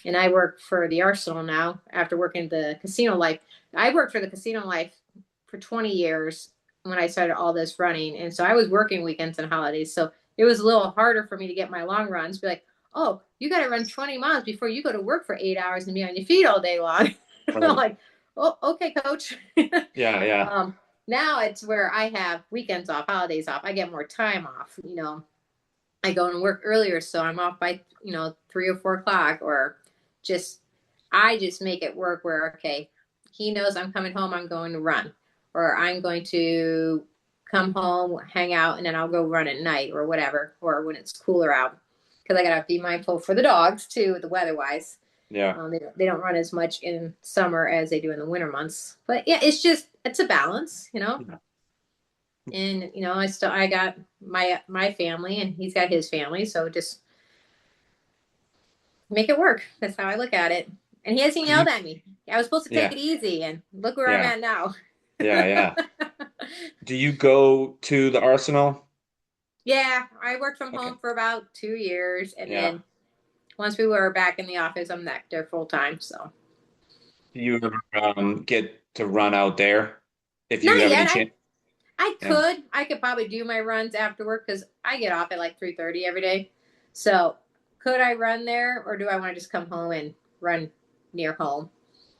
And I work for the Arsenal now after working the casino life. I worked for the casino life for 20 years when I started all this running. And so I was working weekends and holidays. So it was a little harder for me to get my long runs. Be like, oh, you got to run 20 miles before you go to work for 8 hours and be on your feet all day long. I'm right. like, oh, okay, coach. Yeah, yeah, um, now it's where I have weekends off, holidays off. I get more time off. I go and work earlier, so I'm off by 3 or 4 o'clock, or just I just make it work where okay, he knows I'm coming home, I'm going to run, or I'm going to come home, hang out, and then I'll go run at night or whatever, or when it's cooler out, because I gotta be mindful for the dogs too, the weather wise. yeah. They don't run as much in summer as they do in the winter months, but yeah, it's a balance. Yeah. And I got my family and he's got his family, so just make it work. That's how I look at it. And he hasn't Do yelled you? at me. I was supposed to take Yeah, it easy, and look where I'm yeah, at now. yeah, yeah. Do you go to the Arsenal? Yeah, I worked from Okay. home for about 2 years, and Yeah. then once we were back in the office, I'm back there full time. So Do you ever get to run out there if you not have any yet. chance? Yeah. I could probably do my runs after work because I get off at like 3:30 every day. So could I run there, or do I want to just come home and run near home?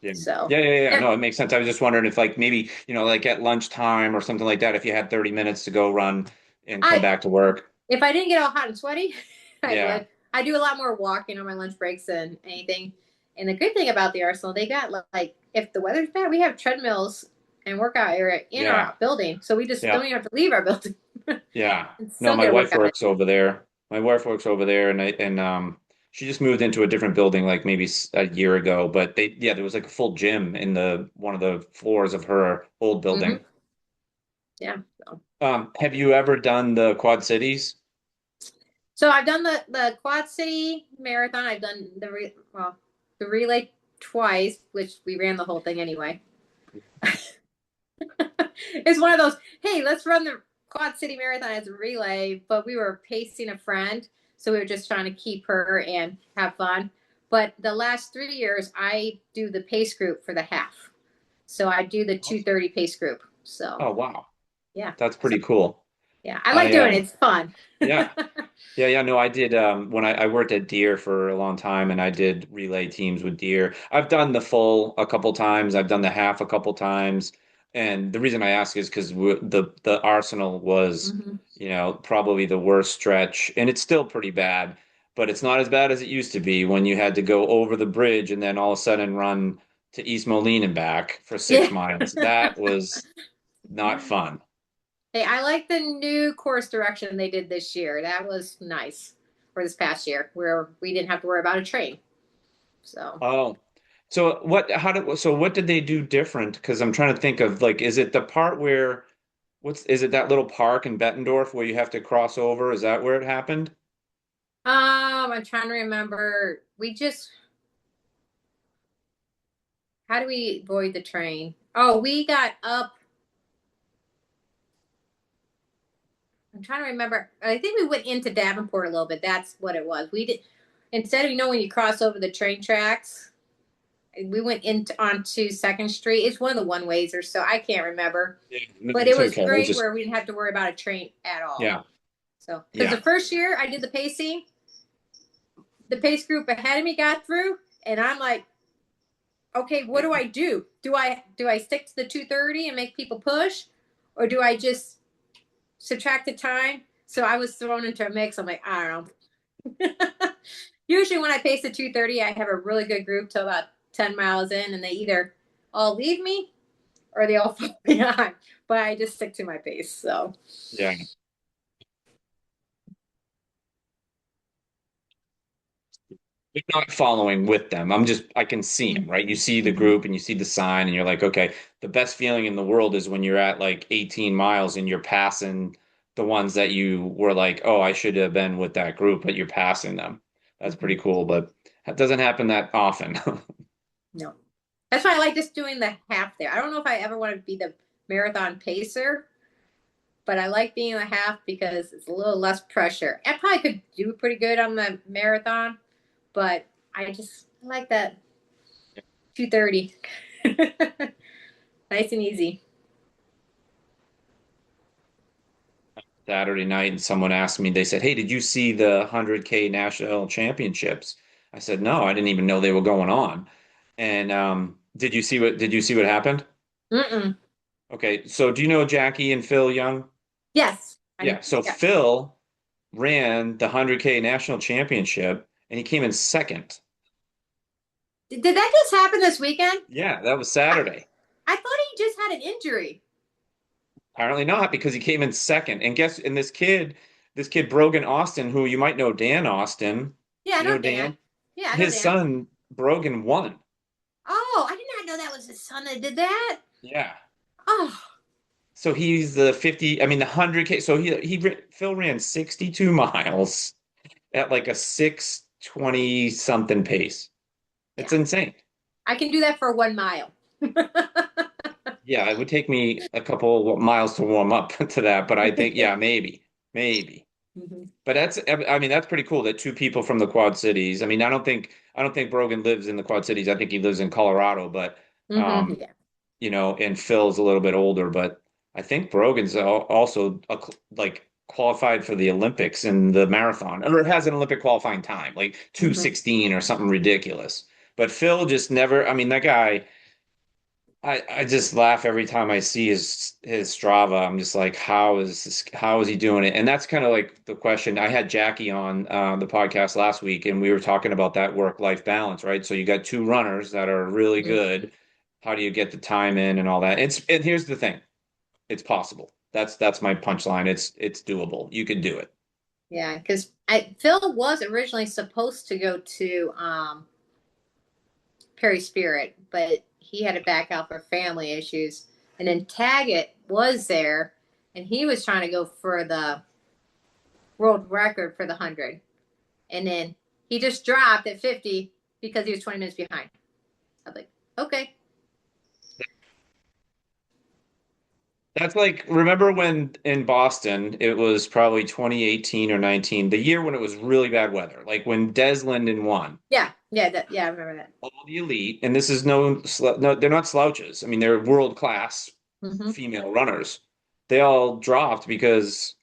Yeah. So Yeah, yeah, yeah. yeah, No, it makes sense. I was just wondering if like maybe, like at lunchtime or something like that, if you had 30 minutes to go run and come I back to work. if I didn't get all hot and sweaty, I Yeah. would. I do a lot more walking on my lunch breaks than anything. And the good thing about the Arsenal, they got like if the weather's bad, we have treadmills and workout area in Yeah. our building, so we just don't Yeah. even have to leave our building Yeah. and No, still my get a wife workout in. works over there. My wife works over there and she just moved into a different building like maybe a year ago, but there was like a full gym in the one of the floors of her old building. Mm-hmm. Yeah. So. Have you ever done the Quad Cities? So I've done the Quad City Marathon. I've done the relay twice, which we ran the whole thing anyway. It's one of those, hey, let's run the Quad City Marathon as a relay, but we were pacing a friend, so we were just trying to keep her and have fun. But the last 3 years, I do the pace group for the half. So I do the Awesome. 2:30 pace group. So Oh, wow. yeah, That's so pretty cool. yeah, I like I doing it. It's fun. Yeah. Yeah, yeah, no, I did when I worked at Deere for a long time and I did relay teams with Deere. I've done the full a couple times, I've done the half a couple times. And the reason I ask is because the Arsenal was, Hmm. probably the worst stretch, and it's still pretty bad, but it's not as bad as it used to be when you had to go over the bridge and then all of a sudden run to East Moline and back for six Yeah. miles. That was not fun. Hey, I like the new course direction they did this year. That was nice for this past year, where we didn't have to worry about a train. So, Oh, so what did they do different? Because I'm trying to think of like, is it the part where is it that little park in Bettendorf where you have to cross over? Is that where it happened? I'm trying to remember. How do we avoid the train? Oh, we got up. I'm trying to remember. I think we went into Davenport a little bit. That's what it was. We did instead of when you cross over the train tracks, we went into onto Second Street. It's one of the one ways or so. I can't remember, Yeah, no, but it it's was okay. great where we didn't have to worry about a train at all. Yeah, So, because the yeah. first year I did the pacing, the pace group ahead of me got through, and I'm like, okay, what do I do? Do I stick to the 2:30 and make people push, or do I just subtract the time? So I was thrown into a mix. I'm like, I don't know. Usually when I pace at 2:30, I have a really good group till about 10 miles in, and they either all leave me or they all fall behind. But I just stick to my pace. So. Yeah. You're not following with them. I can see them, right? You see the Mm-hmm. group and you see the sign, and you're like, okay, the best feeling in the world is when you're at like 18 miles and you're passing the ones that you were like, oh, I should have been with that group, but you're passing them. That's Mm-hmm. pretty cool, but that doesn't happen that often. No. That's why I like just doing the half there. I don't know if I ever want to be the marathon pacer, but I like being a half because it's a little less pressure. I probably could do pretty good on the marathon, but I just like that 2:30. Nice and easy. Saturday night, and someone asked me, they said, hey, did you see the 100K national championships? I said, no, I didn't even know they were going on. And did you see what happened? Mm-mm. Okay, so do you know Jackie and Phil Young? Yes. Yeah, so Yeah. Phil ran the 100K national championship and he came in second. Did that just happen this weekend? Yeah, that was I, Saturday. I thought he just had an injury. Apparently not because he came in second. And this kid Brogan Austin, who you might know, Dan Austin. Yeah, I You know know Dan. Dan? Yeah, I know His Dan. son Brogan won. Oh, I did not know that was his son that did that. Yeah. Oh, So he's the 50, I mean the 100K. So Phil ran 62 miles at like a 6:20 something pace. It's yeah. insane. I can do that for 1 mile. Yeah, it would take me a couple miles to warm up to that, but I think, yeah, maybe. Mhm. But I mean, that's pretty cool that two people from the Quad Cities. I mean, I don't think Brogan lives in the Quad Cities. I think he lives in Colorado, but Mhm. um, Yeah. and Phil's a little bit older, but I think Brogan's also like qualified for the Olympics in the marathon, or has an Olympic qualifying time, like Mhm. 2:16 or something ridiculous. But Phil just never, I mean, that guy. I just laugh every time I see his Strava. I'm just like, how is he doing it? And that's kind of like the question. I had Jackie on the podcast last week, and we were talking about that work-life balance, right? So you got two runners that are really Mhm. good. How do you get the time in and all that? And here's the thing, it's possible. That's my punchline. It's doable. You can do it. Yeah, because Phil was originally supposed to go to Perry Spirit, but he had to back out for family issues. And then Taggett was there, and he was trying to go for the world record for the 100. And then he just dropped at 50 because he was 20 minutes behind. I was like, okay. That's like, remember when in Boston, it was probably 2018 or 19, the year when it was really bad weather, like when Des Linden won, Yeah, yeah, yeah, I remember that. all the elite, and this is no, they're not slouches. I mean, they're world class Mm-hmm. female runners. They all dropped because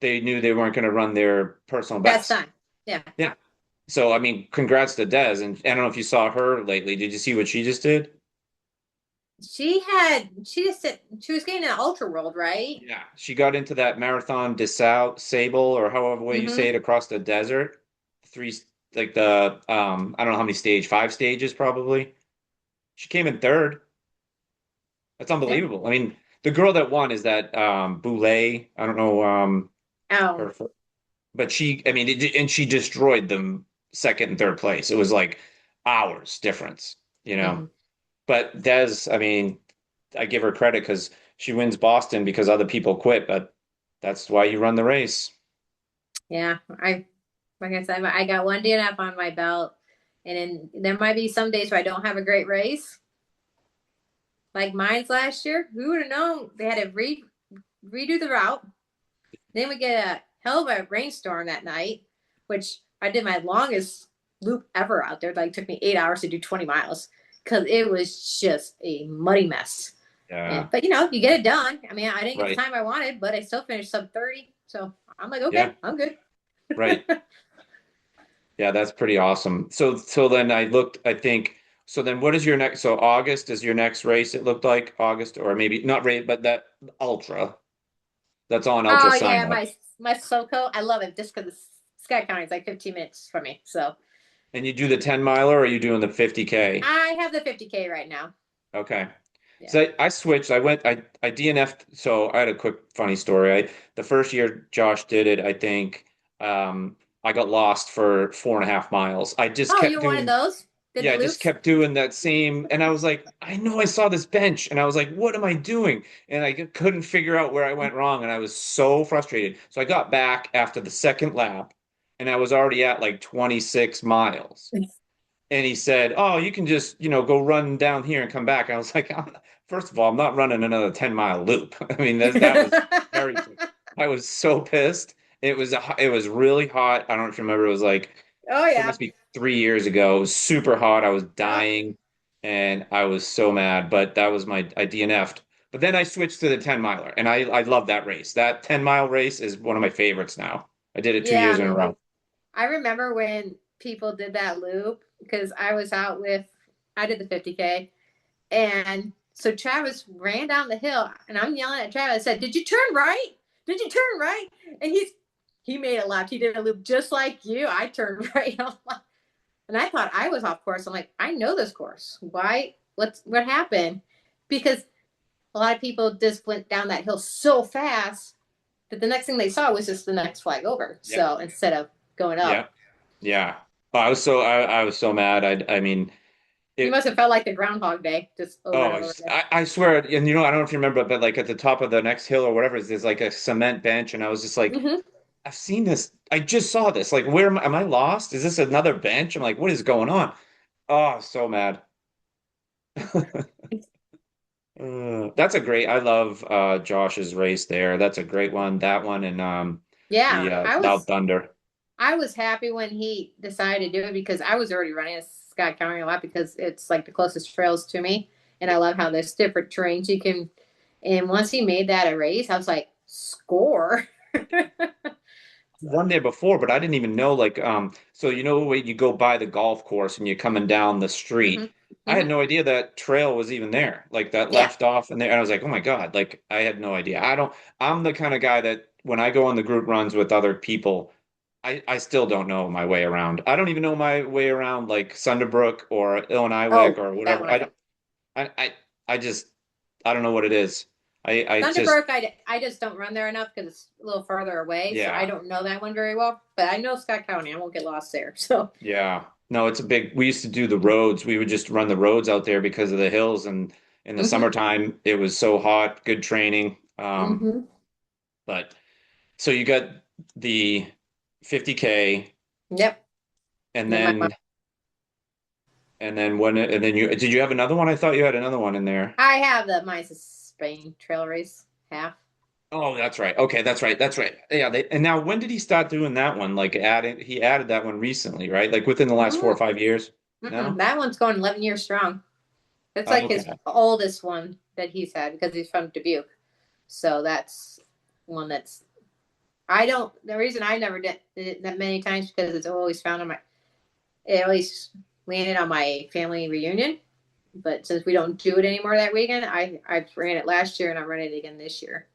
they knew they weren't going to run their personal Best best. time. Yeah. Yeah. So, I mean, congrats to Des. And I don't know if you saw her lately. Did you see what she just did? she was getting an ultra world, right? Yeah, she got into that marathon de Sable or however way you say Mm-hmm. it across the desert. Three like the I don't know how many five stages probably. She came in third. That's Yeah. unbelievable. I mean, the girl that won is that Boulay. I don't know Oh. her, but she. I mean, and she destroyed them second and third place. It was like hours difference, you know. Mm-hmm. But Des, I mean, I give her credit because she wins Boston because other people quit, but that's why you run the race. Yeah. Like I said, I got one DNF on my belt, and then there might be some days where I don't have a great race, like mine's last year. Who would have known they had to redo the route? Then we get a hell of a rainstorm that night, which I did my longest loop ever out there. Like, it took me 8 hours to do 20 miles because it was just a muddy mess. Yeah, And but you get it done. I mean, I didn't get the right. time I wanted, but I still finished sub 30. So I'm like, okay, Yeah, I'm good. right. Yeah, that's pretty awesome. So then I looked, I think, so then what is your next, so August is your next race, it looked like August, or maybe not race, but that Ultra. That's on Ultra Oh sign yeah, up. my SoCo, I love it just because Sky County is like 15 minutes from me. So And you do the 10 miler or are you doing the 50K? I have the 50K right now. Okay. Yeah. So I switched. I DNF'd. So I had a quick funny story. The first year Josh did it, I think, I got lost for 4.5 miles. I just Oh, kept you're one of doing, those? Did yeah, the I just loops? kept doing that same. And I was like, I know I saw this bench. And I was like, what am I doing? And I couldn't figure out where I went wrong. And I was so frustrated. So I got back after the second lap and I was already at like 26 miles. And he said, "Oh, you can just, go run down here and come back." I was like, "First of all, I'm not running another 10-mile loop." I mean, that was very quick. I was so pissed. It was really hot. I don't know if you remember. It was like Oh it yeah. must be 3 years ago. It was super hot. I was Oh, dying, and I was so mad. But that was I DNF'd. But then I switched to the 10 miler, and I love that race. That 10-mile race is one of my favorites now. I did it 2 years yeah. in a row. I remember when people did that loop because I did the 50K. And so Travis ran down the hill and I'm yelling at Travis. I said, "Did you turn right? Did you turn right?" And he made a left. He did a loop just like you. I turned right. And I thought I was off course. I'm like, I know this course. Why? What happened? Because a lot of people just went down that hill so fast that the next thing they saw was just the next flag over. Yeah, So instead of going yeah, up, yeah. Oh, I was so mad. I mean you it. must have felt like the Groundhog Day just over and Oh, over again. I swear, and I don't know if you remember, but like at the top of the next hill or whatever, there's like a cement bench, and I was just like, Mm-hmm. I've seen this. I just saw this. Like, where am I lost? Is this another bench? I'm like, what is going on? Oh, so mad. That's a great. I love Josh's race there. That's a great one. That one and Yeah, the Loud Thunder. I was happy when he decided to do it because I was already running a Scott County a lot because it's like the closest trails to me, and I love how there's different terrains you can. And once he made that a race, I was like, score. One So, day before, but I didn't even know like so when you go by the golf course and you're coming down the hmm street. I had hmm no idea that trail was even there. Like that yeah, left off and there. And I was like, oh my God, like I had no idea. I'm the kind of guy that when I go on the group runs with other people, I still don't know my way around. I don't even know my way around like Sunderbrook or Illinois Wick oh, or that whatever. one I know. I just I don't know what it is. I just Thunderbrook, I just don't run there enough because it's a little farther away, so I yeah. don't know that one very well. But I know Scott County. I won't get lost there. So, Yeah. No, it's a big, we used to do the roads. We would just run the roads out there because of the hills. And in the hmm summertime, it was so hot, good training. hmm But so you got the 50K yep. and And then then, and then did you have another one? I thought you had another one in there. I have the mine's a Spain trail race half. Oh, that's right. Okay. That's right. That's right. Yeah. And now when did he start doing that one? Like he added that one recently, right? Like within the last 4 or 5 years? No? That one's going 11 years strong. It's Oh, like his okay. oldest one that he's had because he's from Dubuque. So that's one that's I don't. The reason I never did it that many times because it's always found on my. It always landed on my family reunion. But since we don't do it anymore that weekend, I ran it last year and I'm running it again this year.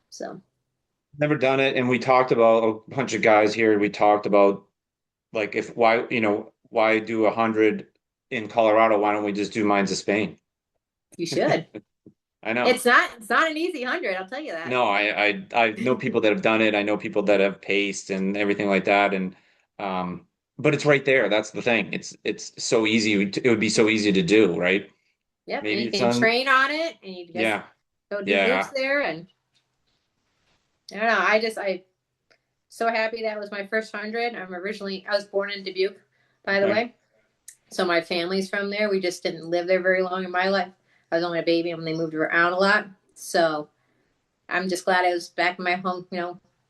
So Never done it, and we talked about a bunch of guys here. We talked about like if why why do 100 in Colorado? Why don't we just do Mines of Spain? you should. I know. It's not an easy 100, I'll tell you that. No, I know people that have done it. I know people that have paced and everything like that. And but it's right there. That's the thing. It's so easy. It would be so easy to do, right? Yep, and Maybe you it's can on. train on it, and you just Yeah, go do loops yeah, there. And I don't know. I so happy that was my first 100. I was born in Dubuque, by the okay. way. So my family's from there. We just didn't live there very long in my life. I was only a baby when they moved around a lot. So I'm just glad I was back in my home,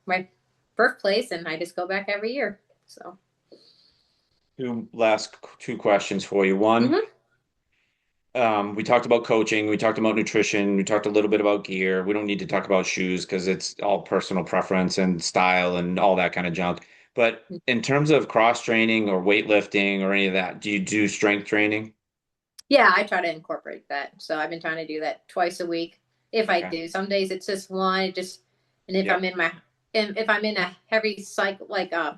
my birthplace, and I just go back every year. So. Two questions for you. One, Mm-hmm. we talked about coaching, we talked about nutrition, we talked a little bit about gear. We don't need to talk about shoes because it's all personal preference and style and all that kind of junk. But in terms of cross training or weightlifting or any of that, do you do strength training? Yeah, I try to incorporate that. So I've been trying to do that twice a week. If I Okay. do, some days it's just one. And if Yep. I'm in a heavy cycle, like not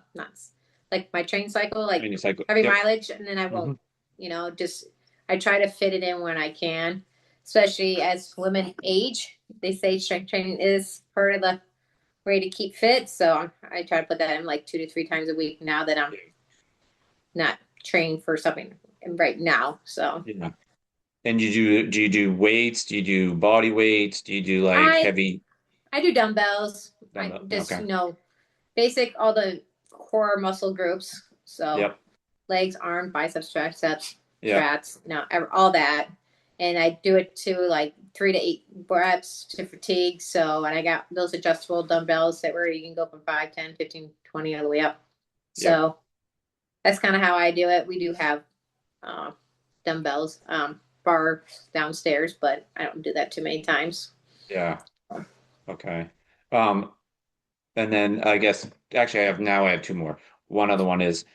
like my train cycle, like Training cycle. heavy Yep. mileage, and then I Hmm. won't. Just I try to fit it in when I can. Especially as women age, they say strength training is part of the way to keep fit. So I try to put that in like 2 to 3 times a week now that I'm not training for something right now. So Yeah. And do you do weights? Do you do body weights? Do you do like I heavy I do dumbbells. I dumbbell? just, Okay. basic, all the core muscle groups. So Yep. legs, arms, biceps, triceps, Yep. traps, all that. And I do it to like 3 to 8 reps to fatigue. So, and I got those adjustable dumbbells that where you can go from 5, 10, 15, 20 all the way up. Yep. So that's kind of how I do it. We do have uh, dumbbells, bar downstairs, but I don't do that too many times. Yeah. Okay. Um, and then I guess actually I have two more. One other one is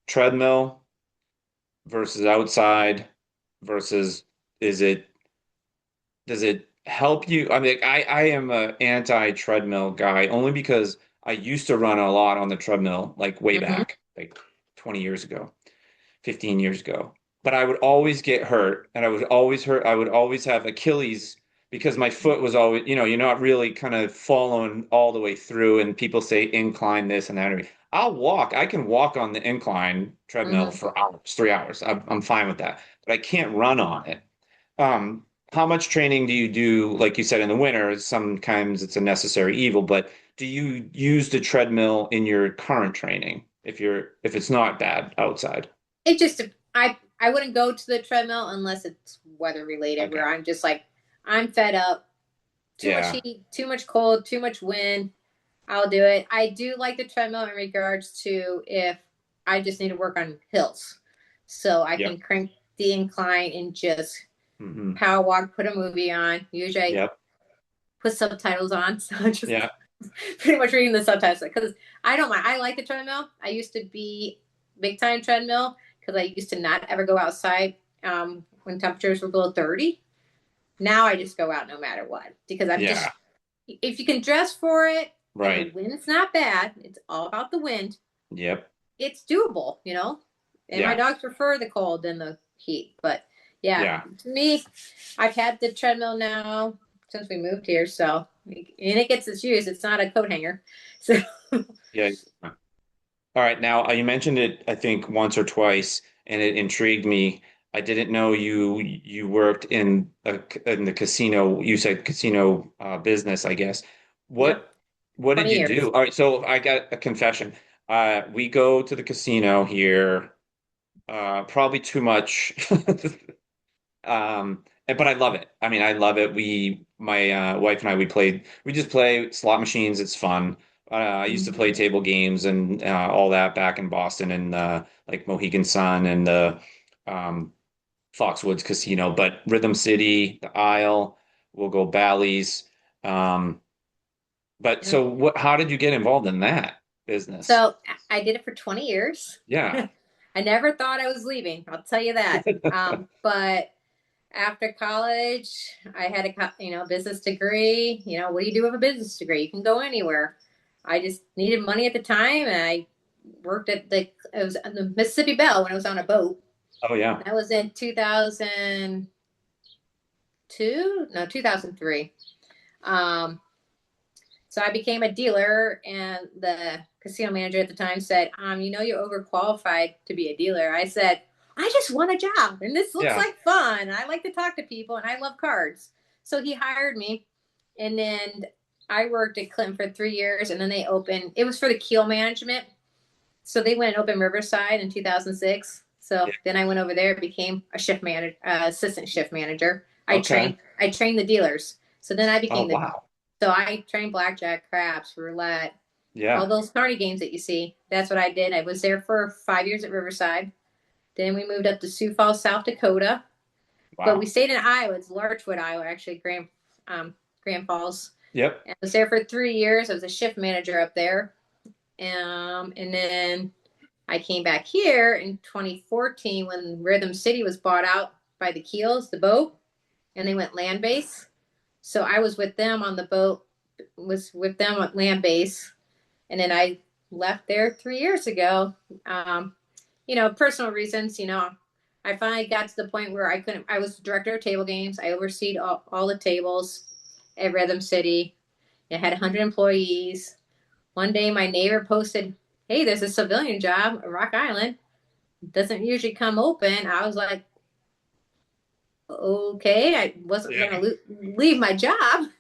treadmill versus outside versus is it does it help you? I mean, I am a anti-treadmill guy only because I used to run a lot on the treadmill like way Mm-hmm. back, like 20 years ago, 15 years ago. But I would always get hurt and I would always have Achilles because my foot was always, you're not really kind of following all the way through and people say incline this and that. I can walk on the incline treadmill Mm-hmm. for hours, 3 hours. I'm fine with that, but I can't run on it. How much training do you do? Like you said, in the winter, sometimes it's a necessary evil, but do you use the treadmill in your current training if it's not bad outside? It just I wouldn't go to the treadmill unless it's weather related Okay. where I'm just like I'm fed up. Too much Yeah. heat, too much cold, too much wind. I'll do it. I do like the treadmill in regards to if I just need to work on hills. So I Yep. can crank the incline and just Hmm. power walk, put a movie on. Usually I Yep. put subtitles on. So I'm just Yeah. pretty much reading the subtitles because I don't mind. I like the treadmill. I used to be big time treadmill because I used to not ever go outside when temperatures were below 30. Now I just go out no matter what because I'm Yeah. just, if you can dress for it and the Right. wind's not bad, it's all about the wind. Yep. It's doable. And my Yeah. dogs prefer the cold than the heat. But yeah, Yeah. to me, I've had the treadmill now since we moved here. So, and it gets its use. It's not a coat hanger. So, Yeah. All right. Now, you mentioned it, I think, once or twice, and it intrigued me. I didn't know you worked in the casino. You said casino business, I guess. yep, What what did 20 you years. do? All right. So I got a confession. We go to the casino here, probably too much. But I love it. I mean, I love it. My wife and I, we just play slot machines. It's fun. I used to play Mhm. table games and all that back in Boston and like Mohegan Sun and the um, Foxwoods Casino. But Rhythm City, the Isle, we'll go Bally's. Um, but Yep. so how did you get involved in that business? So I did it for 20 years. Yeah. I never thought I was leaving. I'll tell you that. But after college, I had business degree. What do you do with a business degree? You can go anywhere. I just needed money at the time, and I worked at it was on the Mississippi Belle when I was on a boat. Oh yeah. That was in 2002, no, 2003. Um, so I became a dealer, and the casino manager at the time said, you're overqualified to be a dealer. I said, I just want a job, and this looks Yeah. like fun. I like to talk to people, and I love cards. So he hired me, and then I worked at Clinton for 3 years, and then they opened. It was for the keel management, so they went and opened Riverside in 2006. Yeah. So then I went over there, became a shift manager, assistant shift manager. Okay. I trained the dealers. So then I Oh became the wow. so I trained blackjack, craps, roulette, all Yeah. those party games that you see. That's what I did. I was there for 5 years at Riverside. Then we moved up to Sioux Falls, South Dakota. But we Wow. stayed in Iowa. It's Larchwood, Iowa, actually, Grand Falls. Yep. And I was there for 3 years. I was a shift manager up there. And then I came back here in 2014 when Rhythm City was bought out by the Keels, the boat, and they went land base. So I was with them on the boat, was with them at land base, and then I left there 3 years ago. Personal reasons. I finally got to the point where I couldn't. I was director of table games. I overseed all the tables at Rhythm City. I had 100 employees. One day, my neighbor posted, "Hey, there's a civilian job at Rock Island. Doesn't usually come open." I was like, "Okay." I wasn't Yeah. gonna leave my job.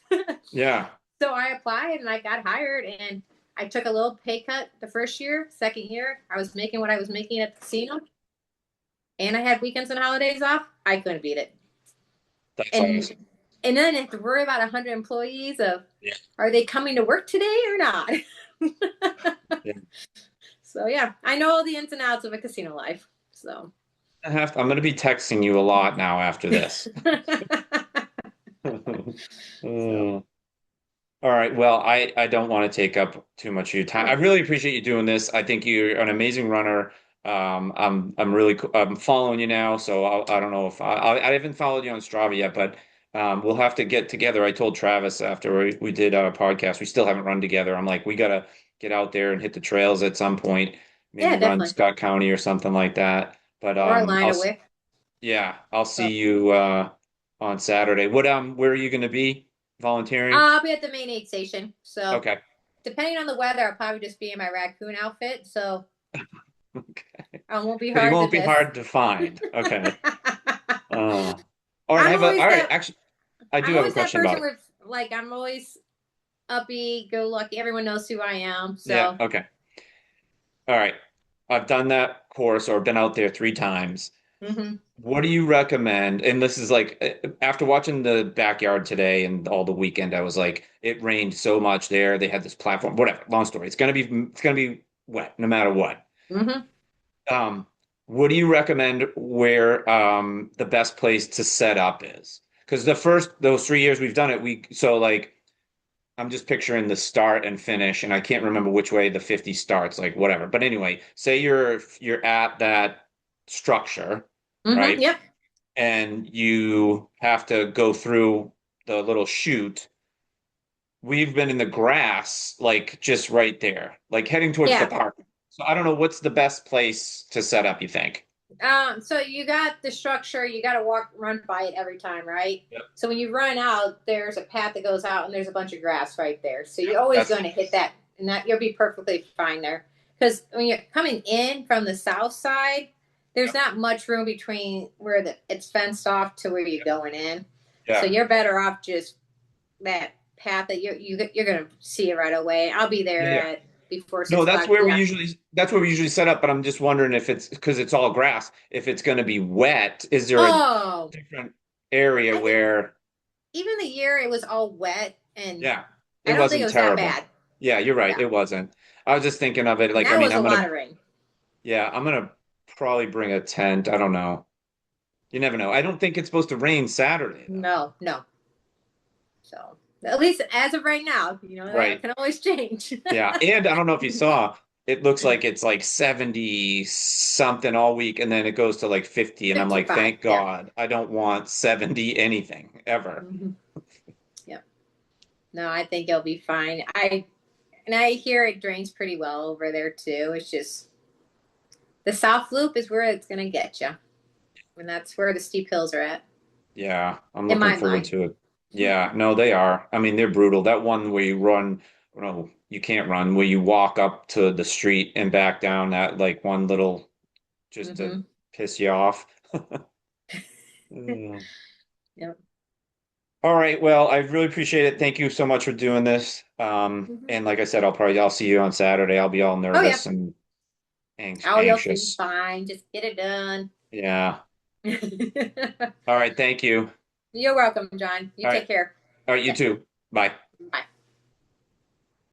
Yeah. So I applied and I got hired, and I took a little pay cut the first year. Second year, I was making what I was making at the casino, and I had weekends and holidays off. I couldn't beat it. That's And awesome. and then I have to worry about 100 employees of, Yeah. are they coming to work today or not? Yeah. So yeah, I know all the ins and outs of a casino life. So I'm going to be texting you a lot now after this. so Mm. All right. Well, I don't want to take up too much of your time. I oh, really appreciate you doing this. I think you're an amazing runner. I'm really I'm following you now, so I don't know if I haven't followed you on Strava yet, but we'll have to get together. I told Travis after we did our podcast, we still haven't run together. I'm like, we gotta get out there and hit the trails at some point. Maybe yeah, run definitely. Scott County or something like that. But Or a line away. yeah, I'll So see you on Saturday. Where are you going to be volunteering? I'll be at the main aid station. So Okay. depending on the weather, I'll probably just be in my raccoon outfit. So Okay. I won't be So you hard to won't be miss. hard to find. Okay. All right. I'm always that Actually, I do I'm have a always that question about person it. with, like, I'm always upbeat, go lucky. Everyone knows who I am. Yeah. So Okay. All right. I've done that course or been out there 3 times. hmm What do you recommend? And this is like after watching the backyard today and all the weekend, I was like, it rained so much there. They had this platform, whatever. Long story. It's gonna be wet no matter what. hmm Um, what do you recommend where the best place to set up is? Because those 3 years we've done it, like I'm just picturing the start and finish, and I can't remember which way the 50 starts, like whatever. But anyway, say you're at that structure, right? Yep. And you have to go through the little chute. We've been in the grass, like just right there, like heading towards the Yeah. park. So I don't know what's the best place to set up, you think? So you got the structure, you got to run by it every time, right? Yep. So when you run out, there's a path that goes out and there's a bunch of grass right there. So Yep. you're always That's going to hit that, and that you'll be perfectly fine there. Because when you're coming in from the south side, there's yep. not much room between where it's fenced off to where you're going in. So Yeah. you're better off just that path that you're going to see it right away. I'll be Yeah, there yeah. at before No, 6 o'clock. Yeah. that's where we usually set up, but I'm just wondering if it's because it's all grass, if it's going to be wet, is there a Oh, different area I think where, even the year it was all wet, and yeah, it I don't think it wasn't was that terrible. bad. Yeah, you're right, Yeah. it wasn't. I was just thinking of it And like, I that mean, was a lot of rain. I'm gonna probably bring a tent. I don't know. You never know. I don't think it's supposed to rain Saturday though. No, no. So at least as of right now, that Right. can always change. Yeah. And I don't know if you saw, it looks like it's like 70 something all week, and then it goes to like 50, and I'm like, 55. thank Yeah. God, I don't want 70 anything ever. Hmm. Yep. No, I think it'll be fine. I hear it drains pretty well over there too. It's just the South Loop is where it's gonna get you, and that's where the steep hills are at, Yeah, I'm in looking my forward mind. to it. Yeah, no, they are. I mean, they're brutal. That one where you run, no, you can't run, where you walk up to the street and back down that like one little just to Hmm. piss you off. Mm. Yep. All right, well, I really appreciate it. Thank you so much for doing this. Hmm. And like I said, I'll see you on Saturday. I'll be all Oh yeah. nervous and Oh, you'll be anxious. fine. Just get it done. Yeah. All right, thank you. You're welcome, John. You All right. take care. All right, you Okay. too. Bye. Bye.